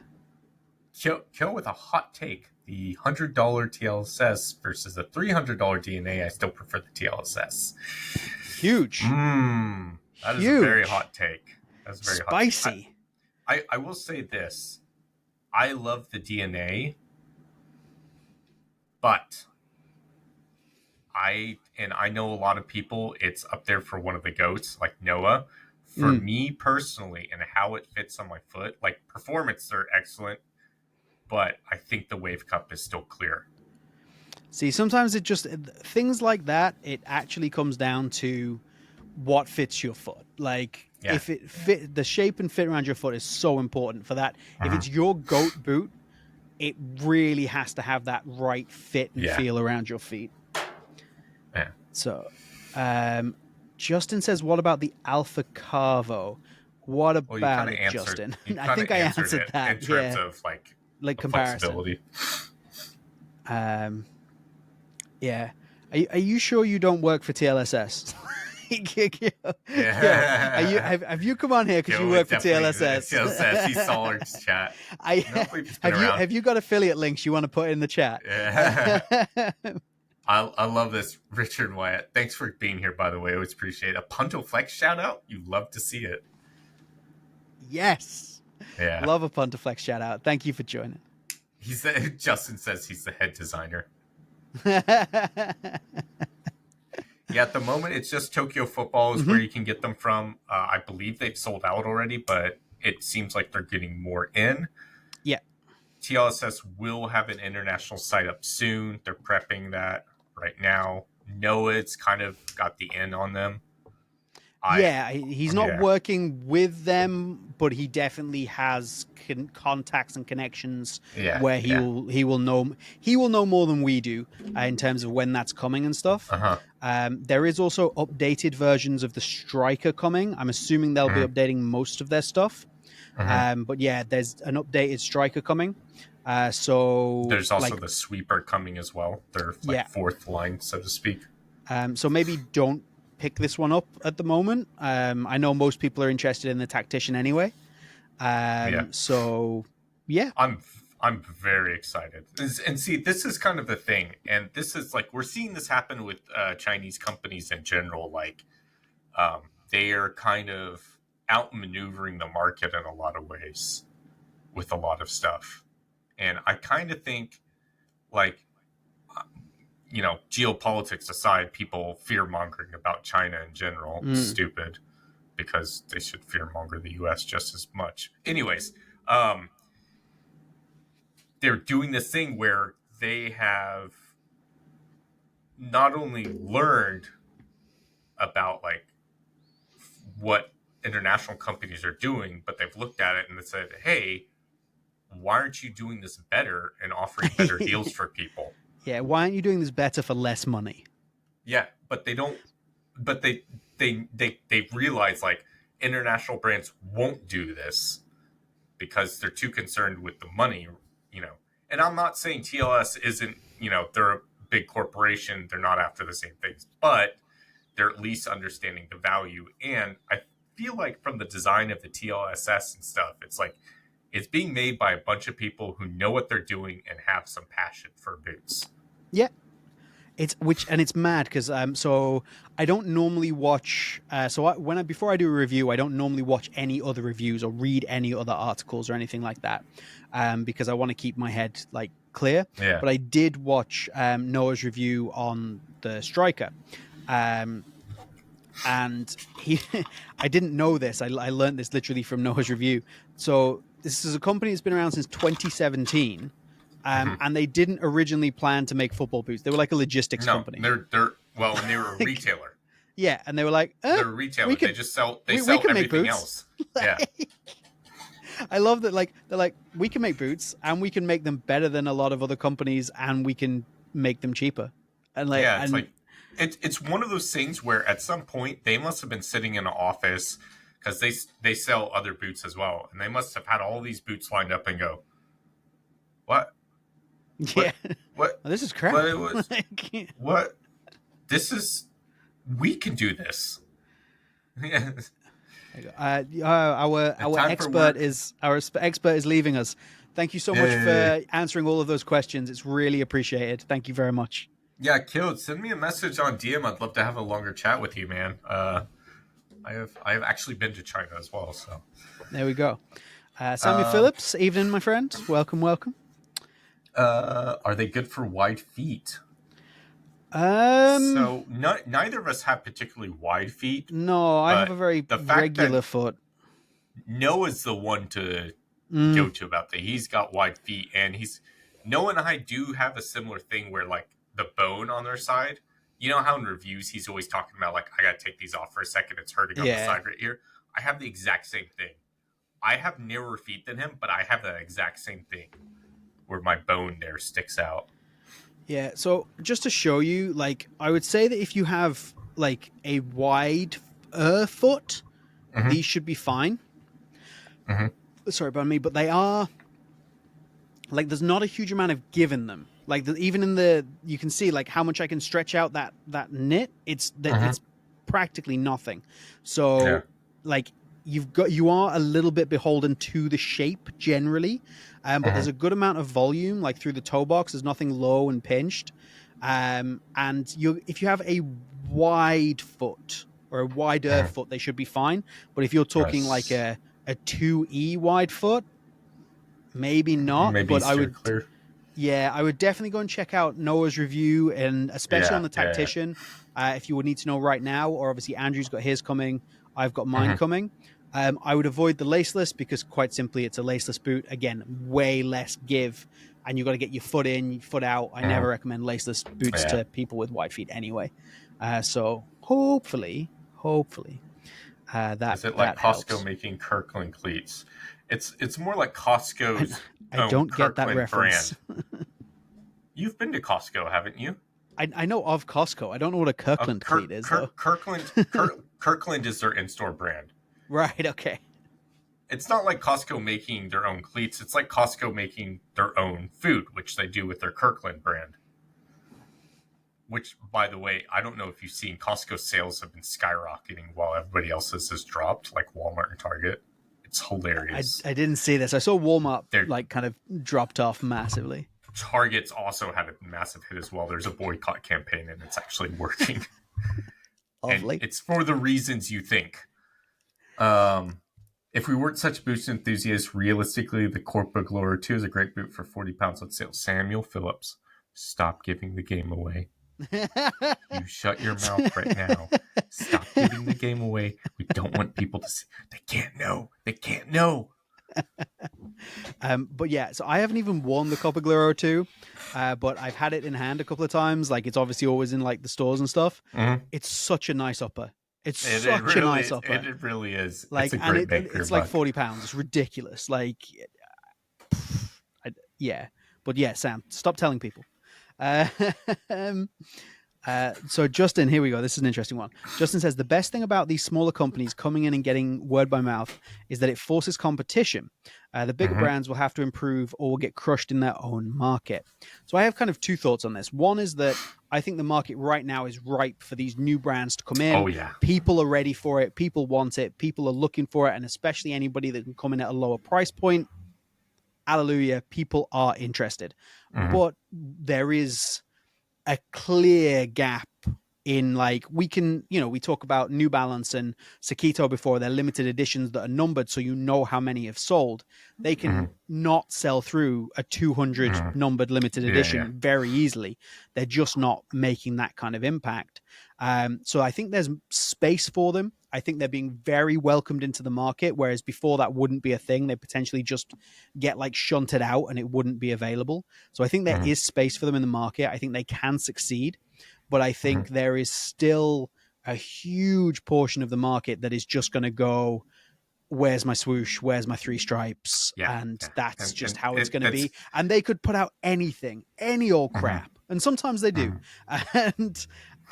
Kill with a hot take. The $100 TLSS versus the $300 DNA. I still prefer the TLSS. Huge. That is a very Huge. hot take. That's a very hot take. Spicy. I will say this. I love the DNA, but I know a lot of people, it's up there for one of the goats, like Noah. For me personally, and how it fits on my foot, like performance, they're excellent, but I think the Wave Cup is still clear. See, sometimes things like that, it actually comes down to what fits your foot. Like Yeah. if it fit, the shape and fit around your foot is so important for that. If it's your goat boot, it really has to have that right fit and feel around your feet. Yeah. So, Justin says, what about the Alpha Carvo? What Well, you about kind of it, answered. Justin? You I kind of think I answered answered it that. in terms Yeah, of like like the comparison. flexibility. Um, yeah. Are you sure you don't work for TLSS? Yo, Yeah. have you come on here because you Joe is work for definitely TLSS? TLSS. He saw our chat. I No, believe it's been around. have you got affiliate links you want to put in the chat? Yeah. I love this, Richard Wyatt. Thanks for being here, by the way. I always appreciate it. A Punto Flex shout out. You love to see it. Yes, Yeah. love a Puntaflex shout out. Thank you for joining. Justin says he's the head designer. Yeah, at the moment, it's just Tokyo Football is where you can get them from. I believe they've sold out already, but it seems like they're getting more in. Yeah. TLSS will have an international site up soon. They're prepping that right now. Noah's kind of got the in on them. Yeah, he's not working with them, but he definitely has contacts and connections where he will know more than we do in terms of when that's coming and stuff. There is also updated versions of the Striker coming. I'm assuming they'll be updating most of their stuff. But yeah, there's an updated Striker coming. So there's also the Sweeper coming as well. They're fourth line, so to speak. So maybe don't pick this one up at the moment. I know most people are interested in the Tactician anyway. So yeah, I'm very excited. And see, this is kind of the thing, and this is like we're seeing this happen with Chinese companies in general. Like they are kind of outmaneuvering the market in a lot of ways with a lot of stuff, and I kind of think like geopolitics aside, people fear mongering about China in general. Stupid, because they should fear monger the US just as much. Anyways, they're doing this thing where they have not only learned about like what international companies are doing, but they've looked at it and they said, hey, why aren't you doing this better and offering better deals for people? Yeah, why aren't you doing this better for less money? Yeah, but they don't. But they realize like international brands won't do this because they're too concerned with the money, And I'm not saying TLS isn't, they're a big corporation. They're not after the same things, but they're at least understanding the value. And I feel like from the design of the TLSS and stuff, it's like it's being made by a bunch of people who know what they're doing and have some passion for boots. Yeah. It's mad because so I don't normally watch before I do a review I don't normally watch any other reviews or read any other articles or anything like that because I want to keep my head like clear. But I did watch Noah's review on the Striker, and he I didn't know this. I learned this literally from Noah's review. So this is a company that's been around since 2017. And they didn't originally plan to make football boots. They were like a logistics company. And they were a retailer. Yeah, and they were like, they're a retailer. They just sell everything else. Yeah. I love that. Like they're like, we can make boots, and we can make them better than a lot of other companies, and we can make them cheaper. And like, yeah, it's one of those things where at some point they must have been sitting in an office because they sell other boots as well, and they must have had all these boots lined up and go, what? Yeah. What? Oh, this is crap. What? This is. We can do this. Our expert is leaving us. Thank you so much for answering all of those questions. It's really appreciated. Thank you very much. Yeah, Killed. Send me a message on DM. I'd love to have a longer chat with you, man. I have actually been to China as well, so there we go. Samuel Phillips, evening, my friend. Welcome. Are they good for wide feet? So neither of us have particularly wide feet. No, I have a very regular foot. Noah's the one to go to about that. He's got wide feet, and Noah and I do have a similar thing where like the bone on their side. You know how in reviews he's always talking about like I gotta take these off for a second. It's hurting on the side right here. I have the exact same thing. I have narrower feet than him, but I have the exact same thing where my bone there sticks out. Yeah, so just to show you, like, I would say that if you have, like, a wide foot, these should be fine. Hmm. Sorry about me, but they are like there's not a huge amount of give in them. Like even in the you can see like how much I can stretch out that knit. Hmm. It's practically nothing. Yeah. So like you are a little bit beholden to the shape generally, but there's Hmm. a good amount of volume like through the toe box. There's nothing low and pinched, and you if you have a wide foot or a wider Hmm. foot, they should be fine. But if you're talking like Yes. a 2E wide foot, maybe not, Maybe but steer clear. yeah, I would definitely go and check out Noah's review, and especially on Yeah. the Yeah. tactician. If you would need to know right now, or obviously Andrew's got his coming, I've got Yeah. mine Hmm. coming. I would avoid the laceless because quite simply it's a laceless boot. Again, way less give, and you got to get your foot in, your foot out. I Hmm. never recommend laceless boots Yeah. to people with wide feet anyway. So hopefully, that Is it like that Costco helps. making Kirkland cleats? It's more like I, Costco's I own don't get that Kirkland reference. brand. You've been to Costco, haven't you? I know of Costco. I don't know what a Kirkland cleat is though. Kirkland is their in-store brand. Right. Okay. It's not like Costco making their own cleats. It's like Costco making their own food, which they do with their Kirkland brand. Which, by the way, I don't know if you've seen Costco sales have been skyrocketing while everybody else's has dropped, like Walmart and Target. It's hilarious. I didn't see this. I saw Walmart Their like kind of dropped off massively. Target's also had a massive hit as well. There's a boycott campaign, and it's actually working. And Lovely. it's for the reasons you think. Um, if we weren't such boot enthusiasts, realistically, the Corpa Glory 2 is a great boot for 40 pounds on sale. Samuel Phillips, stop giving the game away. You shut your mouth right now. Stop giving the game away. We don't want people to see. They can't know. They can't know. But yeah, so I haven't even won the Copper Gluro 2, but I've had it in hand a couple of times. Like it's obviously always in like the stores and stuff. Mm-hmm. It's such a nice upper. It's It such a really, nice upper. it really is. It's Like, a and great bang for your it's like buck. £40. It's ridiculous. Like, yeah. But yeah, Sam, stop telling people. Uh, so Justin, here we go. This is an interesting one. Justin says the best thing about these smaller companies coming in and getting word by mouth is that it forces competition. The bigger Mm-hmm. brands will have to improve or will get crushed in their own market. So I have kind of two thoughts on this. One is that I think the market right now is ripe for these new brands to come in. Oh yeah. People are ready for it. People want it. People are looking for it. And especially anybody that can come in at a lower price point. Hallelujah. People are interested. Mm-hmm. But there is a clear gap in like we can we talk about New Balance and Sakito before. They're limited editions that are numbered so you know how many have sold. They Mm-hmm. can not sell through a 200 Mm-hmm. numbered limited Yeah, yeah. edition very easily. They're just not making that kind of impact. So I think there's space for them. I think they're being very welcomed into the market, whereas before that wouldn't be a thing. They potentially just get like shunted out and it wouldn't be available. So I think there Mm-hmm. is space for them in the market. I think they can succeed, but I think Mm-hmm. there is still a huge portion of the market that is just going to go, where's my swoosh? Where's my three stripes? Yeah, And yeah. that's just And how it's going to that's be. And they could put out anything, any old mm-hmm. crap. And sometimes they do. Mm-hmm.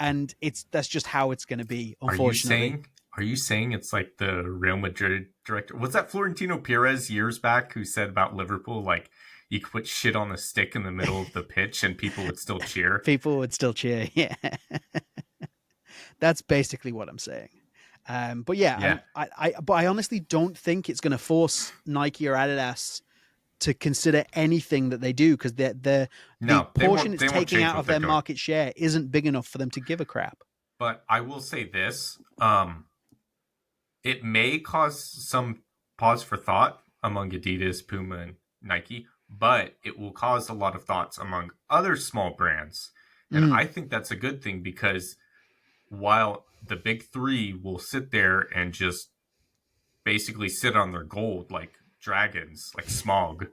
And that's just how it's going to be, Are you unfortunately. saying? Are you saying it's like the Real Madrid director? Was that Florentino Perez years back who said about Liverpool, like you could put shit on a stick in the middle of the pitch and people would still cheer? People would still cheer. Yeah. That's basically what I'm saying. But yeah, Yeah. but I honestly don't think it's going to force Nike or Adidas to consider anything that they do because the No, they portion won't. it's They won't taking change out what of they're their doing. market share isn't big enough for them to give a crap. But I will say this: it may cause some pause for thought among Adidas, Puma, and Nike, but it will cause a lot of thoughts among other small brands, and Mm. I think that's a good thing because while the big three will sit there and just basically sit on their gold like dragons, like Smog.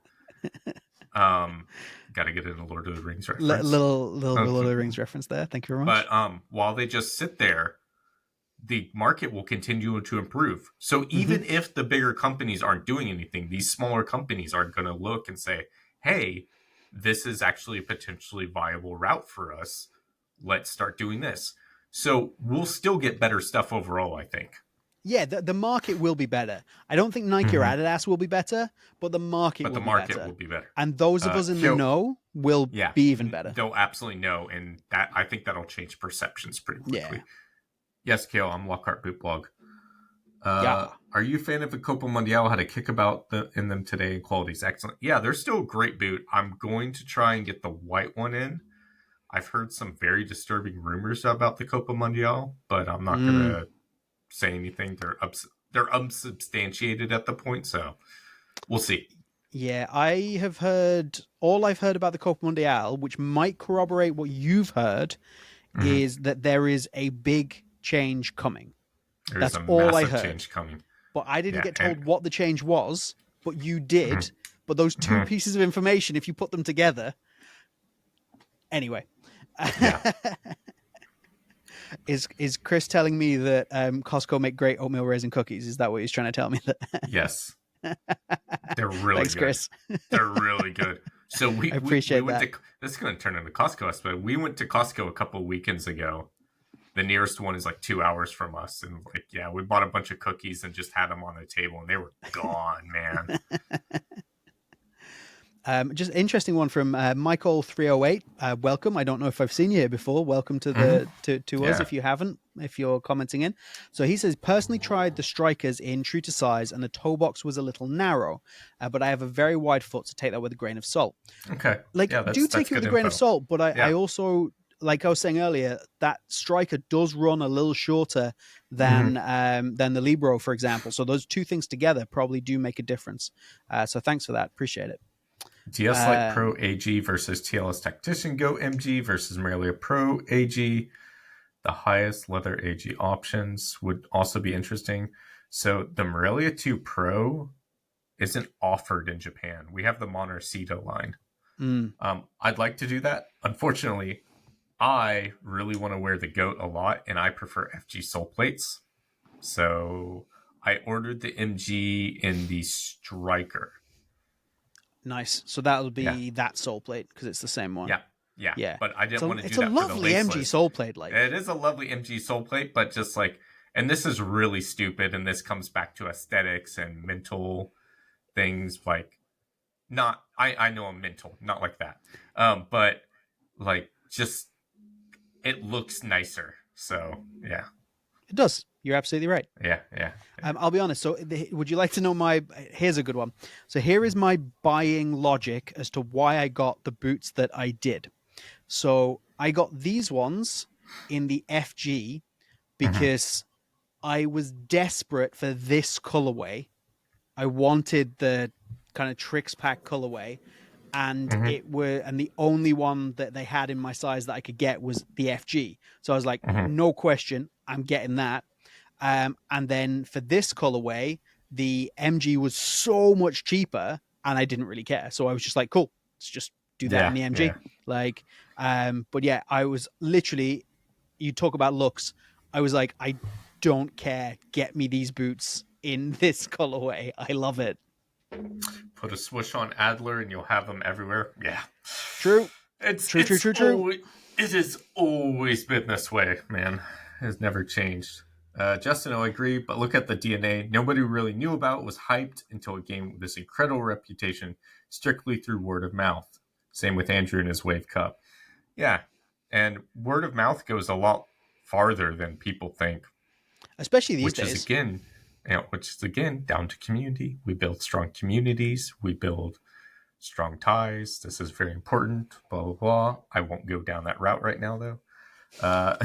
Got to get in a Lord of the Rings reference. Little Lord of the Rings reference there. Thank you very much. But while they just sit there, the market will continue to improve. So even if the bigger companies aren't doing anything, these smaller companies are going to look and say, "Hey, this is actually a potentially viable route for us. Let's start doing this." So we'll still get better stuff overall, I think. Yeah, the market will be better. I don't think Nike or Hmm. Adidas will be better, but the market But the will be market better. will be better. And those of us in the Kyo, know will yeah, be even better. they'll absolutely know, and that I think that'll change perceptions pretty Yeah. quickly. Yes, Kale, I'm Lockhart Boot Blog. Yeah. Are you a fan of the Copa Mundial? Had a kick about in them today, and quality's excellent. Yeah, they're still a great boot. I'm going to try and get the white one in. I've heard some very disturbing rumors about the Copa Mundial, but I'm not going Mm. to say anything. They're unsubstantiated at the point, so we'll see. Yeah, all I've heard about the Copa Mundial, which might corroborate what you've heard, Mm-hmm. is that there is a big change coming. There's That's a all I massive heard. change coming. But I didn't Yeah, get and told what the change was, but you did. mm-hmm. But those two Mm-hmm. pieces of information, if you put them together, anyway. Yeah, Is Chris telling me that Costco make great oatmeal raisin cookies? Is that what he's trying to tell me? yes, they're really Thanks, good. Chris. They're really good. So I we appreciate went that. to, this is going to turn into Costco, but we went to Costco a couple of weekends ago. The nearest one is like 2 hours from us, and like yeah, we bought a bunch of cookies and just had them on the table, and they were gone, man. Just interesting one from Michael 308. Welcome. I don't know if I've seen you here before. Welcome to Mm-hmm. to us Yeah. if you haven't, if you're commenting in. So he says, personally tried the strikers in true to size and the toe box was a little narrow, but I have a very wide foot, so take that with a grain of salt. Okay. Like, Yeah, do that's take it with good a grain of info. salt, but I Yeah. also, like I was saying earlier, that striker does run a little shorter Mm-hmm. than the Libro, for example. So those two things together probably do make a difference. So thanks for that. Appreciate it. DS Lite Pro AG versus TLS Tactician Go MG versus Morelia Pro AG. The highest leather AG options would also be interesting. So the Morelia 2 Pro isn't offered in Japan. We have the Montecito line. Mm. I'd like to do that. Unfortunately, I really want to wear the goat a lot, and I prefer FG sole plates. So I ordered the MG in the Striker. Nice. So that'll Yeah, be that soul plate because it's the same one. yeah, yeah. Yeah. But I didn't want to do It's a that for the lovely MG laceless. soul plate. Like, It is a lovely MG sole plate, but just like, and this is really stupid, and this comes back to aesthetics and mental things. Like, not I know I'm mental, not like that, but like just it looks nicer. So yeah, it does. You're absolutely right. yeah, yeah. I'll be honest. So, would you like to know my? Here's a good one. So, here is my buying logic as to why I got the boots that I did. So, I got these ones in the FG Mhm, because I was desperate for this colorway. I wanted the kind of tricks pack colorway, and mhm, the only one that they had in my size that I could get was the FG. So I was like, mhm. no question, I'm getting that. And then for this colorway, the MG was so much cheaper, and I didn't really care. So I was just like, cool, let's just do that in Yeah, the MG. yeah. Like, but yeah, I was literally. You talk about looks. I was like, I don't care. Get me these boots in this colorway. I love it. Put a swoosh on Adler, and you'll have them everywhere. Yeah, True. it's True, true, it's true, true. always it has always been this way, man. It has never changed. Justin, I agree, but look at the DNA. Nobody really knew about it, was hyped until it gained this incredible reputation strictly through word of mouth. Same with Andrew and his Wave Cup. Yeah, and word of mouth goes a lot farther than people think, Especially these which is days. again, down to community. We build strong communities. We build strong ties. This is very important. Blah blah blah. I won't go down that route right now, though. Uh,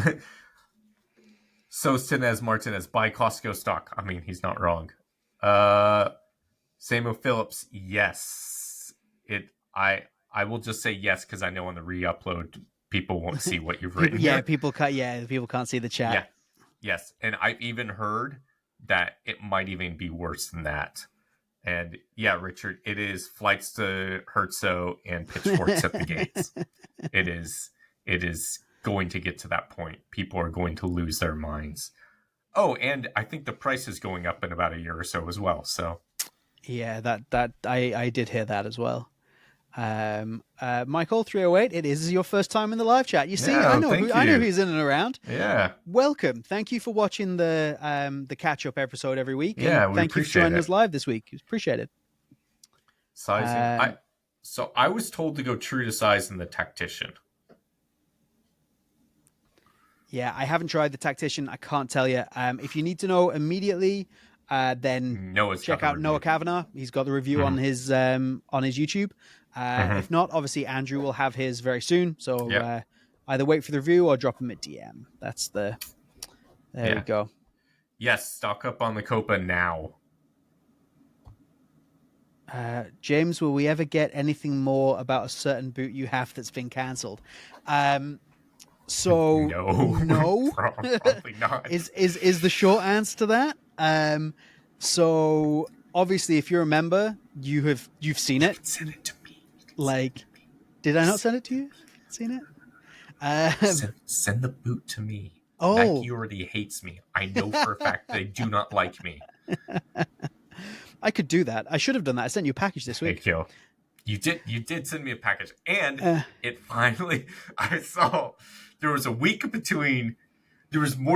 so Sinez Martinez buy Costco stock. I mean, he's not wrong. Samuel Phillips, yes. I will just say yes because I know on the re-upload people won't see what you've written here. People can't see the chat. Yeah, yes, and I've even heard that it might even be worse than that. And yeah, Richard, it is flights to Herzo and pitchforks at the gates. It is. It is going to get to that point. People are going to lose their minds. Oh, and I think the price is going up in about a year or so as well. So Yeah, that I did hear that as well. Michael 308, it is your first time in the live chat. You see, Yeah, thank I know you. who's in and around. Yeah, Welcome. Thank you for watching the catch up episode every week, and yeah, we thank you for appreciate joining it. us live this week. Appreciate it. Sizing. Um, I was told to go true to size in the tactician. yeah, I haven't tried the tactician. I can't tell you. If you need to know immediately, then Noah's got check the out Noah review. Kavanagh. He's got the review Hmm. on his YouTube. Hmm. If not, obviously Andrew will have his very soon. So Yeah, either wait for the review or drop him a DM. That's the there we yeah. go. Yes, stock up on the Copa now. James, will we ever get anything more about a certain boot you have that's been cancelled? So No, no probably not. is the short answer to that. So obviously, if you're a member, you've seen it. Send it to me. Like, did I not send it to you? Seen it? Send the boot to me. Oh, Nike already hates me. I know for a fact they do not like me. I could do that. I should have done that. I sent you a package this week. Thank you. You did send me a package, and Uh, it finally. I saw there was more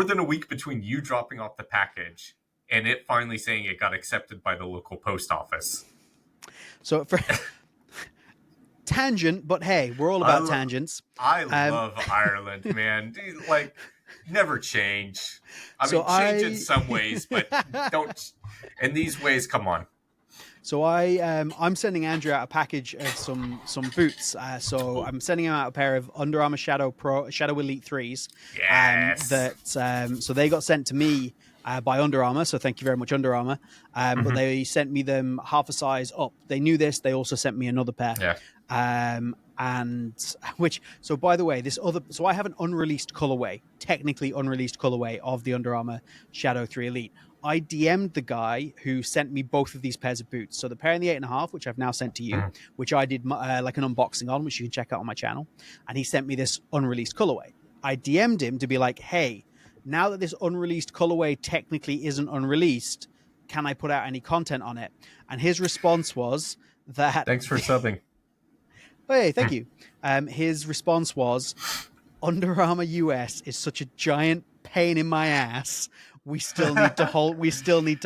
than a week between you dropping off the package and it finally saying it got accepted by the local post office. so for tangent, but hey, we're all about tangents. I love Ireland, man. Dude, like, never change. I mean, change in some ways, but don't. In these ways, come on. So I'm sending Andrew out a package of some boots. So I'm sending him out a pair of Under Armour Shadow Elite 3s. Yes. So they got sent to me by Under Armour. So thank you very much, Under Armour. But they sent me them half a size up. They knew this. They also sent me another pair. Yeah. And which, so by the way, so I have an unreleased colorway, technically unreleased colorway of the Under Armour Shadow 3 Elite. I DM'd the guy who sent me both of these pairs of boots. So the pair in the 8.5, which I've now sent to you, which I did like an unboxing on, which you can check out on my channel. And he sent me this unreleased colorway. I DM'd him to be like, hey, now that this unreleased colorway technically isn't unreleased, can I put out any content on it? And his response was that... Thanks for subbing. Hey, thank you. His response was, Under Armour US is such a giant pain in my ass. We still need to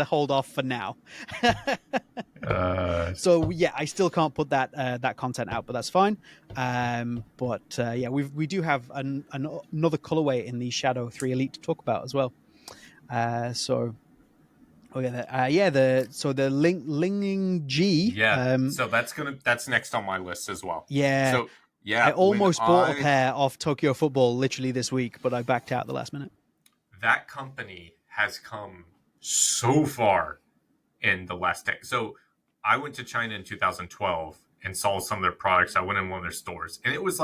hold off for now. So yeah, I still can't put that content out, but that's fine. Yeah, we do have another colorway in the Shadow 3 Elite to talk about as well. So the Ling G. Yeah. So that's next on my list as well. Yeah. So yeah, I almost bought a pair off Tokyo Football literally this week, but I backed out at the last minute. That company has come so far in the last day. So I went to China in 2012 and saw some of their products. I went in one of their stores, and it was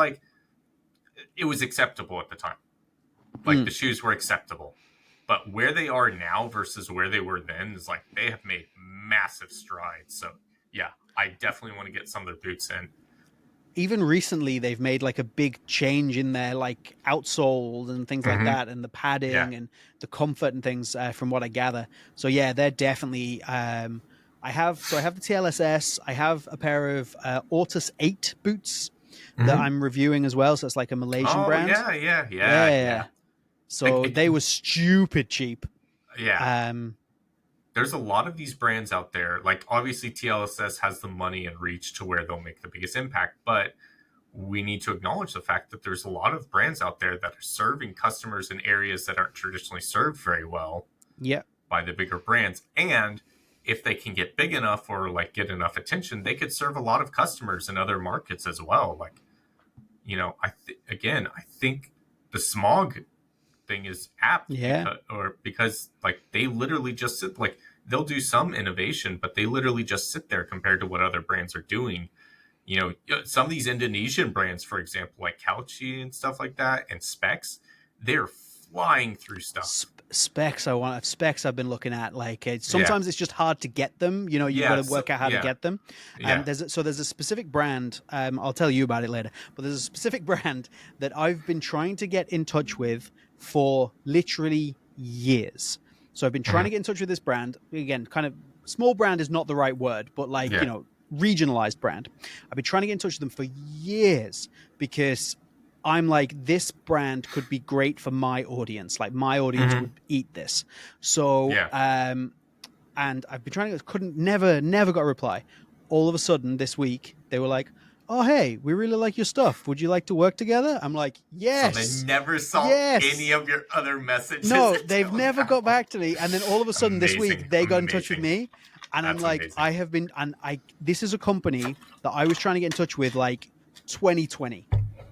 acceptable at the time. Like the shoes were acceptable. But where they are now versus where they were then is like they have made massive strides. So yeah, I definitely want to get some of their boots in. Even recently, they've made like a big change in their like outsole and things like that, and the padding and the comfort and things. From what I gather, so yeah, they're definitely. I have the TLSS. I have a pair of Ortus 8 boots that I'm reviewing as well. So it's like a Malaysian brand. Yeah. So they were stupid cheap. Yeah. There's a lot of these brands out there. Like, obviously, TLSS has the money and reach to where they'll make the biggest impact. But we need to acknowledge the fact that there's a lot of brands out there that are serving customers in areas that aren't traditionally served very well by the bigger brands. And if they can get big enough or like get enough attention, they could serve a lot of customers in other markets as well. Like, I think the smog thing is apt because like they literally just sit, like they'll do some innovation, but they literally just sit there compared to what other brands are doing. Some of these Indonesian brands, for example, like Couchy and stuff like that, and Specs, they're flying through stuff. Specs I've been looking at. Like sometimes it's just hard to get them. You've got to work out how to get them. There's a specific brand. I'll tell you about it later. But there's a specific brand that I've been trying to get in touch with for literally years. So I've been trying to get in touch with this brand. Again, kind of small brand is not the right word, but like regionalized brand. I've been trying to get in touch with them for years because I'm like, this brand could be great for my audience. Like my audience would eat this. So, Yeah. and I've been trying to, never got a reply. All of a sudden this week, they were like, oh, hey, we really like your stuff. Would you like to work together? I'm like, So they yes. never saw any of your other messages. No, they've never got back to me. And then all of a sudden this week, they got in touch with me. And I'm That's like, amazing. this is a company that I was trying to get in touch with like 2020,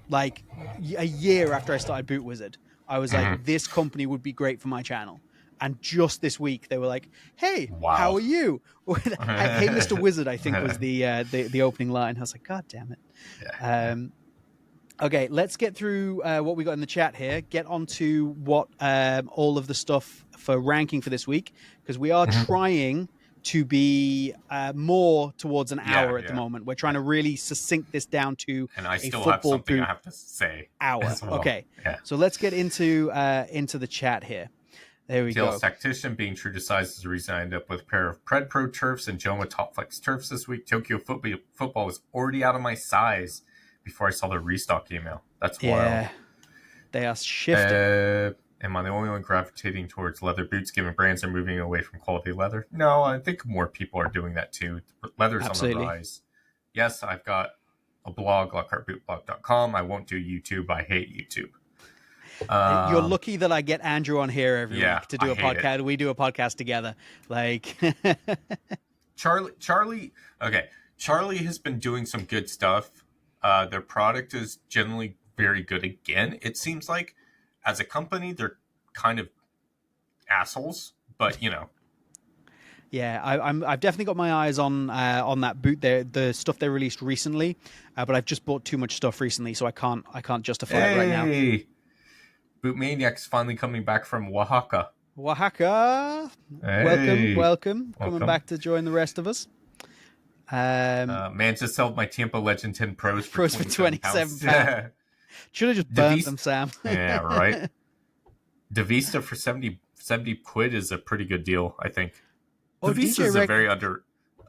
like a year after I started Boot Wizard. I was like, this company would be great for my channel. And just this week, they were like, "Hey, how are you?" "Hey, Mr. Wizard," I think was the opening line. I was like, "God damn it!" Yeah. Okay, let's get through what we got in the chat here. Get onto what all of the stuff for ranking for this week, because we are trying to be more towards an hour at the moment. We're trying to really succinct this down to and I still a have something boot I have to say hour. as well. Okay, yeah. So let's get into the chat here. There we go. Tactician, being true to size is the reason I ended up with a pair of Pred Pro turfs and Joma Top Flex turfs this week. Tokyo football was already out of my size before I saw the restock email. That's wild. They are shifting. Am I the only one gravitating towards leather boots given brands are moving away from quality leather? No, I think more people are doing that too. Leather's Absolutely. on the rise. Yes, I've got a blog, lockhartbootblog.com. I won't do YouTube. I hate YouTube. You're lucky that I get Andrew on here every week to do a podcast. We do a podcast together. Like Charlie. Okay, Charlie has been doing some good stuff. Their product is generally very good. Again, it seems like as a company, they're kind of assholes, but you know. Yeah, I've definitely got my eyes on that boot there, the stuff they released recently, but I've just bought too much stuff recently, so I can't justify it right now. Boot Maniac's finally coming back from Oaxaca. Hey. Welcome. Coming back to join the rest of us. Man just sold my Tampa Legend 10 Pros for £27. Should have just burnt them, Sam. Yeah, right. DeVista for 70 quid is a pretty good deal, I think. DeVista is a very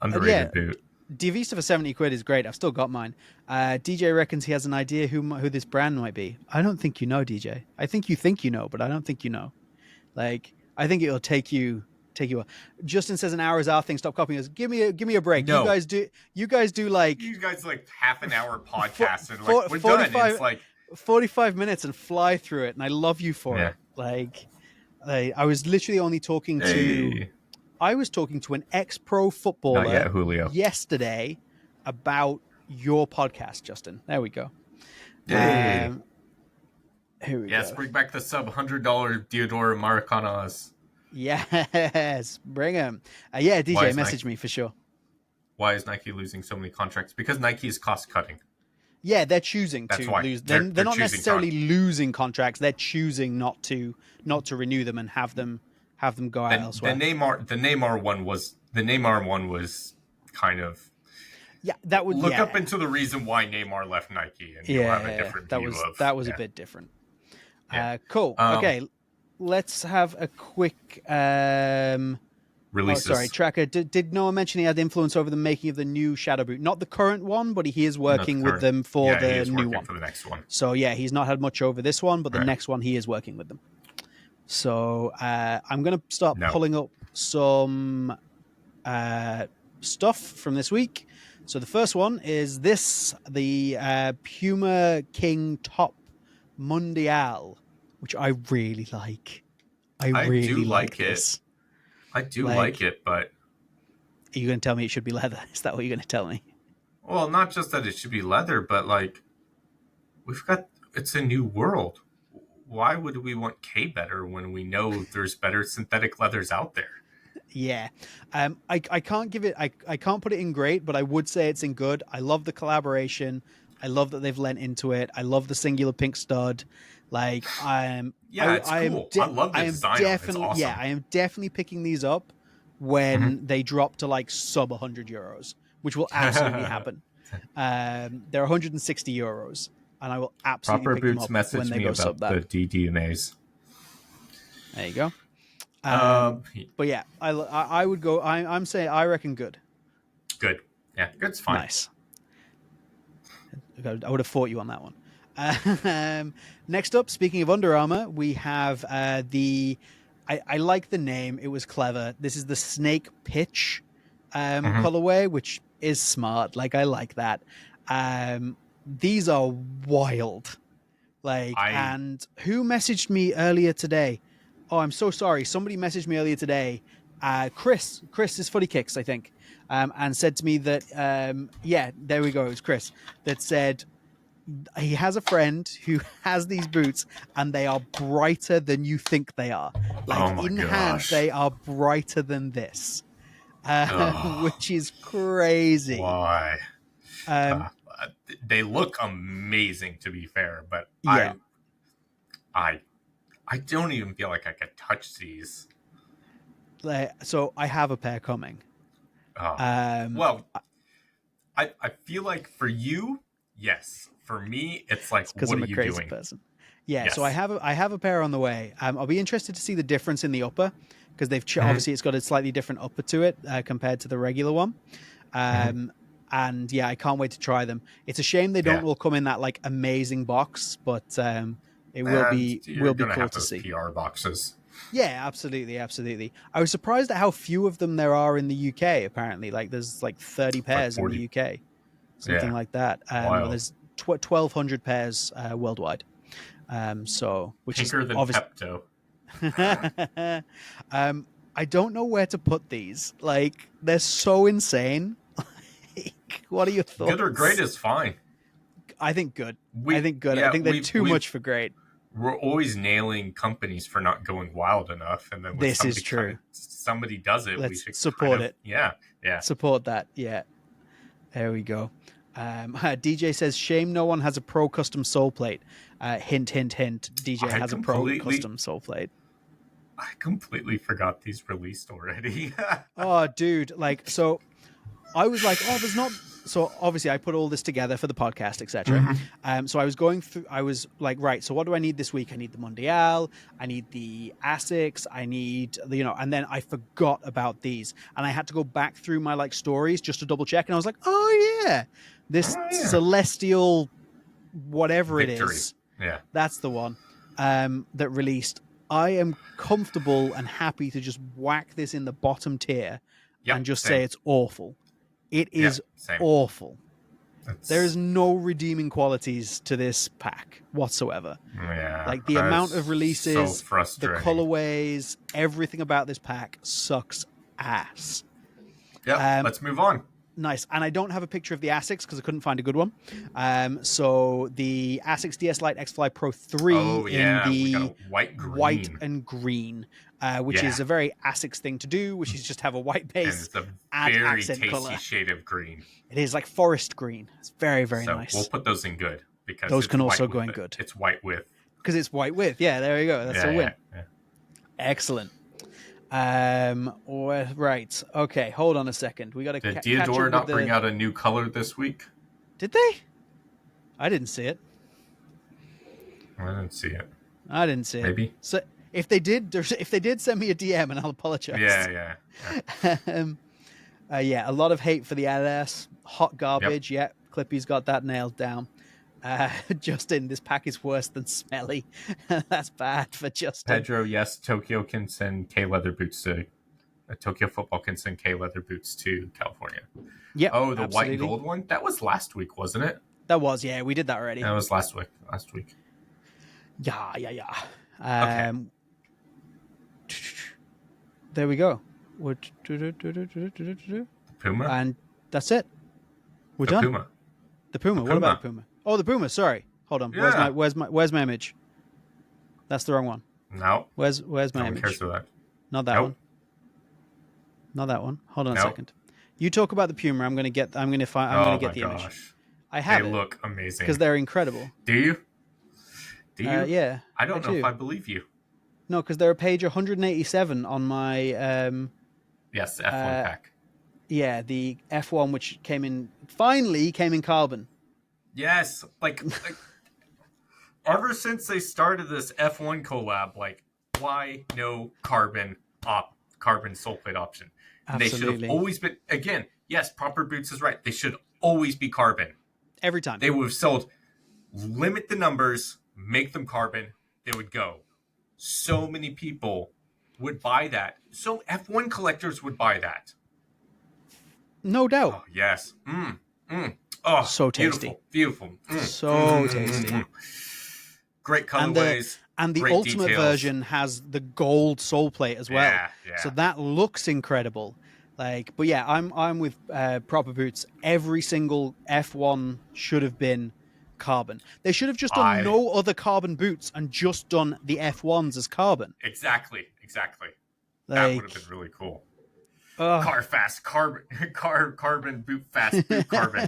underrated boot. DeVista for 70 quid is great. I've still got mine. DJ reckons he has an idea who this brand might be. I don't think you know, DJ. I think you know, but I don't think you know. Like, I think it'll take you. Justin says an hour is our thing. Stop copying us. Give me a break. No. You guys do like half an hour podcast and like we're 45, done. It's like 45 minutes and fly through it, and I love you for it. Like, I was literally only talking to. I was talking to an ex-pro footballer yesterday about your podcast, Justin. There we go. Here we go. Bring back the sub $100 Diodoro Maricanas. Yes, bring them. DJ, message me for sure. Why is Nike losing so many contracts? Because Nike is cost cutting. Yeah, they're choosing to lose. They're not necessarily losing contracts. They're choosing not to renew them and have them go out elsewhere. The Neymar one was kind of that would look up into the reason why Neymar left Nike and you'll have a different view of that was a bit different. Cool. Okay, let's have a quick releases. Tracker. Did Noah mention he had influence over the making of the new Shadow Boot? Not the current one, but he is working with them for the new one. For the next one. So he's not had much over this one, but the next one he is working with them. So I'm going to start pulling up some stuff from this week. So the first one is the Puma King Top Mundial, which I really like. I really like this. I do like it, but... Are you going to tell me it should be leather? Is that what you're going to tell me? Well, not just that it should be leather, but like, it's a new world. Why would we want K better when we know there's better synthetic leathers out there? Yeah. I can't give it, I can't put it in great, but I would say it's in good. I love the collaboration. I love that they've lent into it. I love the singular pink stud. Like, it's cool. I love the design. It's awesome. Yeah, I am definitely picking these up when they drop to like sub €100, which will absolutely happen. They're €160, and I will absolutely pick them up when they go sub that. The DDNAs. There you go. But yeah, I would go. I'm saying I reckon good. Good. Yeah, good's fine. Nice. I would have fought you on that one. Next up, speaking of Under Armour, we have I like the name. It was clever. This is the Snake Pitch Mhm. colorway, which is smart. Like, I like that. These are wild. Like, I and who messaged me earlier today? Oh, I'm so sorry. Somebody messaged me earlier today. Chris is Footy Kicks, I think, and said to me that, yeah, there we go. It was Chris that said he has a friend who has these boots and they are brighter than you think they are. Like, oh my in hand, gosh. they are brighter than this, Ugh, which is crazy. why? Um, Uh, they look amazing, to be fair, but yeah. I I don't even feel like I could touch these. So I have a pair coming. Oh. Um, Well, I feel like for you, yes. For me, it's like, it's because what I'm are a you crazy doing? person. Yeah, so Yes. I have a pair on the way. I'll be interested to see the difference in the upper because Hmm. obviously it's got a slightly different upper to it compared to the regular one. Hmm. Um, and yeah, I can't wait to try them. It's a shame they don't Yeah. all come in that like amazing box, but it And you're will be gonna cool have to those see. PR boxes. Yeah, absolutely, absolutely. I was surprised at how few of them there are in the UK. Apparently, like there's like 30 It's like pairs in the 40. UK, something Yeah. like that. But Wild. there's 1,200 pairs worldwide. So which is Pinker than obvious. Pepto. I don't know where to put these. Like they're so insane. Like, what are your Good or great thoughts? is fine. I think good. I We think good. I yeah, think they're too much for great. we're always nailing companies for not going wild enough, and then when This is true. somebody does it, we Let's should kind support of it. yeah. Support that. Yeah. There we go. DJ says, shame no one has a pro custom sole plate. Hint, hint, hint. DJ I has a pro completely custom sole plate. I completely forgot these released already. Oh, dude. Like, so I was like, oh, there's not. So obviously, I put all this together for the podcast, etc. Mhm. So I was going through. I was like, right. So what do I need this week? I need the Mondial. I need the Asics. I need and then I forgot about these, and I had to go back through my like stories just to double check, and I was like, oh yeah, this Oh yeah, Celestial whatever it victory. is, Yeah. that's the one that released. I am comfortable and happy to just whack this in the bottom tier and Yep. just say Same. it's awful. It Yep. is Same. awful. There It's is no redeeming qualities to this pack whatsoever. yeah. Like the amount of That's so releases, the frustrating. colorways, everything about this pack sucks ass. Yep. Um, Let's move on. Nice. And I don't have a picture of the Asics because I couldn't find a good one. So the Asics DS Lite X Fly Pro 3 Oh in yeah, we got the a white white green. and green, which Yeah, is a very Asics thing to do, which is just have a white and base, it's a add very accent tasty color. shade of green. It is like forest green. It's very, very So we'll nice. put those in good because Those it's can also white go with in it. good It's white with. because it's white with. Yeah, there you go. That's a win. Yeah. Excellent. Right. Okay. Hold on a second. We got to Did catch Diodora up with not bring out a new color this week? Did they? I didn't see it. I didn't see it. I didn't see it. Maybe. So if they did, send me a DM, and I'll apologize. Yeah. Yeah, a lot of hate for the LS. Hot garbage. Yep. Yeah, Clippy's got that nailed down. Justin, this pack is worse than smelly. That's bad for Justin. Pedro, yes, Tokyo can send K leather boots to Tokyo football can send K leather boots to California. Yep. Oh, the absolutely. white and gold one? That was last week, wasn't it? That was, yeah, we did that already. That was last week. Yeah. Okay. There we go. Puma? And that's it. We're the done. Puma. The Puma. What about the Puma? Oh, the Puma. Sorry. Hold on. Yeah. Where's my image? That's the wrong one. No. Where's my No one image? cares for that. Not that one. Not that one. Hold on a second. You talk about the Puma. I'm gonna get the image. I have They it look amazing because they're incredible. Do you? Yeah. I don't know if I believe you. No, because they're a page 187 on my yes, F1 pack. Yeah, the F1 which finally came in carbon. Yes, like ever since they started this F1 collab, like why no carbon sole plate option? They should have Absolutely. always been, again, yes, Proper Boots is right. They should always be carbon. Every time. They would have sold, limit the numbers, make them carbon. They would go. So many people would buy that. So F1 collectors would buy that. No doubt. Oh, yes. Oh, So tasty. Beautiful. So tasty. Great colorways. And the great ultimate details. version has the gold sole plate as well. Yeah. So that looks incredible. But yeah, I'm with Proper Boots. Every single F1 should have been carbon. They should have just done no other carbon boots and just done the F1s as carbon. Exactly. That would have been really cool. Car fast, carbon boot fast, boot carbon.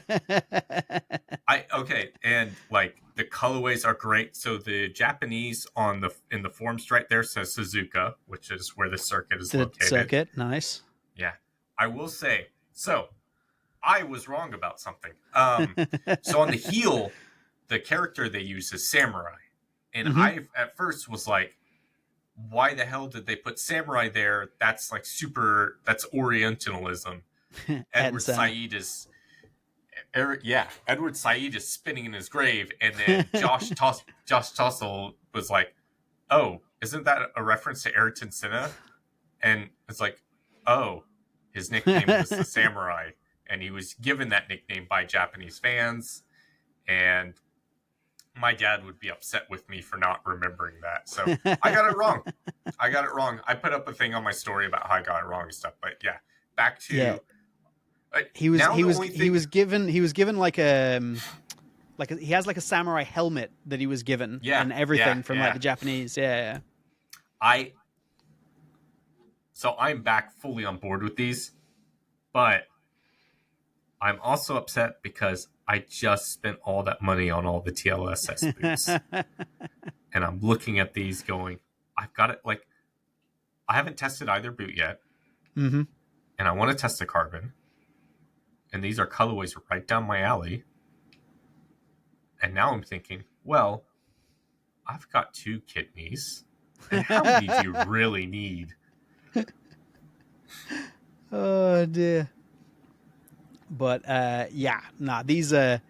And like the colorways are great. So the Japanese in the form stripe there says Suzuka, which is where the circuit is located. Circuit, nice. Yeah, I will say. So I was wrong about something. So on the heel, the character they use is samurai, and I at first was like, why the hell did they put samurai there? That's like that's Orientalism. Edward Said is spinning in his grave, and then Josh Tussle was like, oh, isn't that a reference to Ayrton Senna? And it's like, oh, his nickname was the samurai, and he was given that nickname by Japanese fans, and my dad would be upset with me for not remembering that. So I got it wrong. I put up a thing on my story about how I got it wrong and stuff. But yeah, back to he was given like he has like a samurai helmet that he was given and everything from like the Japanese. So I'm back fully on board with these, but I'm also upset because I just spent all that money on all the TLSS boots. And I'm looking at these going, I've got it. Like, I haven't tested either boot yet. Mm-hmm. And I want to test the carbon. And these are colorways right down my alley. And now I'm thinking, well, I've got 2 kidneys. And how many do you really need? Oh, dear. But these are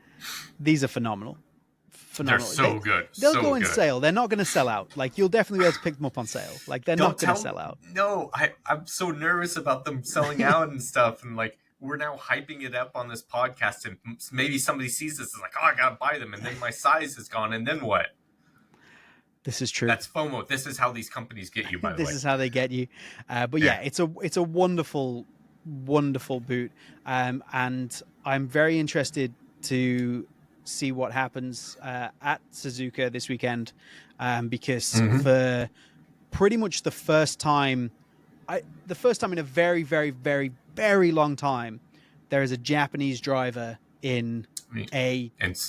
phenomenal. They're so good. They'll go in sale. They're not going to sell out. Like, you'll definitely be able to pick them up on sale. Like, they're not going to sell out. No, I'm so nervous about them selling out and stuff. And like, we're now hyping it up on this podcast, and maybe somebody sees this and is like, oh, I gotta buy them, and then my size is gone, and then what? This is true. That's FOMO. This is how these companies get you, by the way. This is how they get you. But yeah, it's a wonderful, wonderful boot. And I'm very interested to see what happens at Suzuka this weekend, because for pretty much the first time in a very, very, very, very long time, there is a Japanese driver in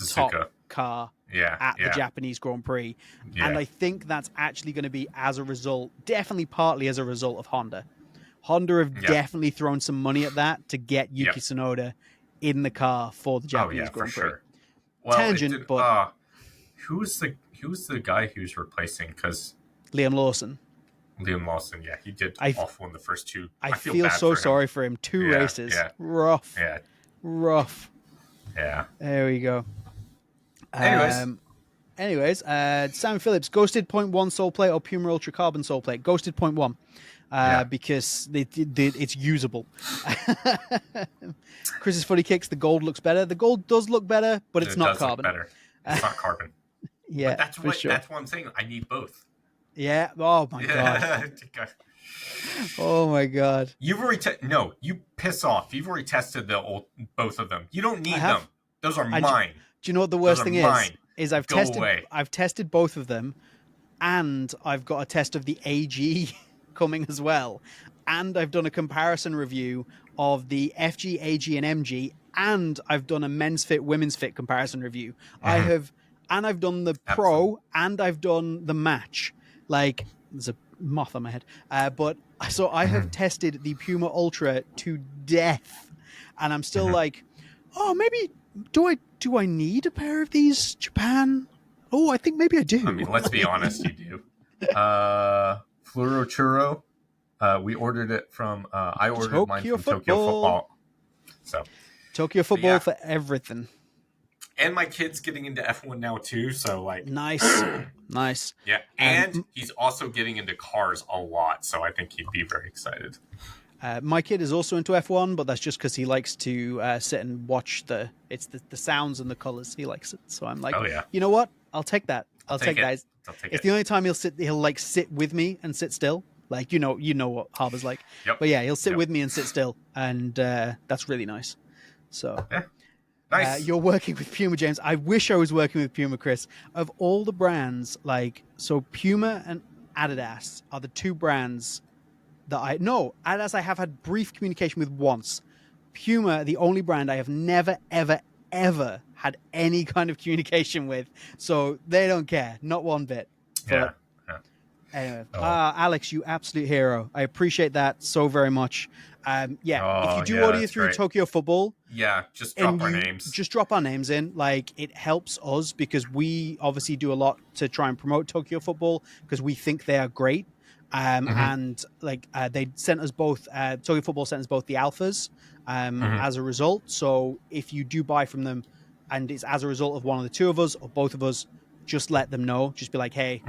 top car at the Japanese Grand Prix. Yeah. And I think that's actually going to be definitely partly as a result of Honda. Honda have definitely thrown some money at that to get Yuki Tsunoda in the car for the Japanese Grand Prix. Sure. Well, tangent, but who's the guy who's replacing? Because Liam Lawson, he did awful in the first 2. I feel so sorry for him. 2 races, rough. Yeah. There we go. Anyways, Sam Phillips, Ghosted 0.1 sole plate or Puma Ultra Carbon sole plate? Ghosted 0.1. Because it's usable. Chris's Funny Kicks, the gold looks better. The gold does look better, but it's not carbon. It's not carbon. Yeah, but that's what I'm saying. I need both. Yeah. Oh my god. Oh my god. You've already you piss off. You've already tested both of them. You don't need them. Those are mine. Do you know what the worst thing is? Is I've tested both of them, and I've got a test of the AG coming as well, and I've done a comparison review of the FG, AG, and MG, and I've done a men's fit, women's fit comparison review. I've done the Pro, and I've done the Match. Like, there's a moth on my head, but so I have tested the Puma Ultra to death, and I'm still like, oh, maybe do I need a pair of these, Japan? Oh, I think maybe I do. I mean, let's be honest, you do. Fluoro Churro, We ordered it from. I ordered mine Tokyo from Tokyo Football. Football. So Tokyo Football for everything. And my kid's getting into F1 now too. So like, nice. Yeah, and he's also getting into cars a lot. So I think he'd be very excited. My kid is also into F1, but that's just because he likes to sit and watch the sounds and the colors. He likes it. So I'm like, oh yeah, you know what? I'll take that. I'll take that. It's the only time he'll like sit with me and sit still. Like, you know what Harbor's like. Yep. But yeah, he'll sit with me and sit still. And that's really nice. So yeah. Nice. You're working with Puma, James. I wish I was working with Puma, Chris. Of all the brands, so Puma and Adidas are the two brands that Adidas I have had brief communication with once. Puma, the only brand I have never, ever, ever had any kind of communication with. So they don't care, not one bit. But anyway, Alex, you absolute hero. I appreciate that so very much. If you do order through Tokyo Football, just drop our names. Just drop our names in. Like, it helps us because we obviously do a lot to try and promote Tokyo Football because we think they are great. And they sent us both. Tokyo Football sent us both the alphas as a result. So if you do buy from them, and it's as a result of one of the two of us or both of us, just let them know. Just be like, hey,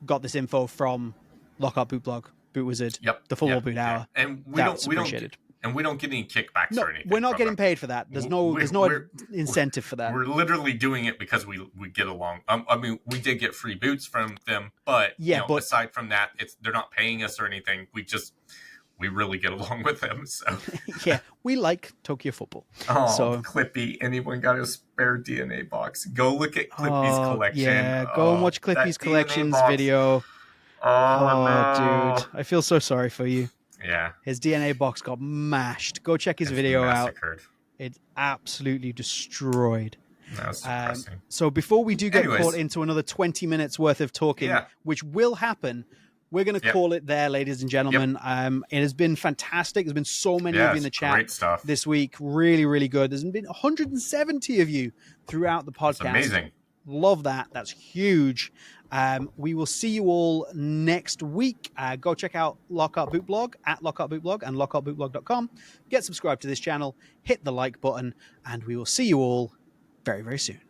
got this info from Lockhart Boot Blog, Boot Wizard, the Football Boot Hour. And we don't get any kickbacks or anything. We're not getting paid for that. There's no incentive for that. We're literally doing it because we get along. I mean, we did get free boots from them, but aside from that, they're not paying us or anything. We really get along with them. So yeah, we like Tokyo Football. Oh, so Clippy! Anyone got a spare DNA box? Go look at Clippy's collection. Yeah, go and watch Clippy's collections video. Oh, dude, I feel so sorry for you. Yeah, his DNA box got mashed. Go check his video massacred out. It's absolutely destroyed. That's depressing. So before we do get caught into another 20 minutes worth of talking, which will happen, we're going to call it there, ladies and gentlemen. It has been fantastic. There's been so many of you in the chat this week. Really, really good. There's been 170 of you throughout the podcast. That's amazing. Love that. That's huge. We will see you all next week. Go check out Lockhart Boot Blog at Lockhart Boot Blog and lockhartbootblog.com. Get subscribed to this channel, hit the like button, and we will see you all very, very soon.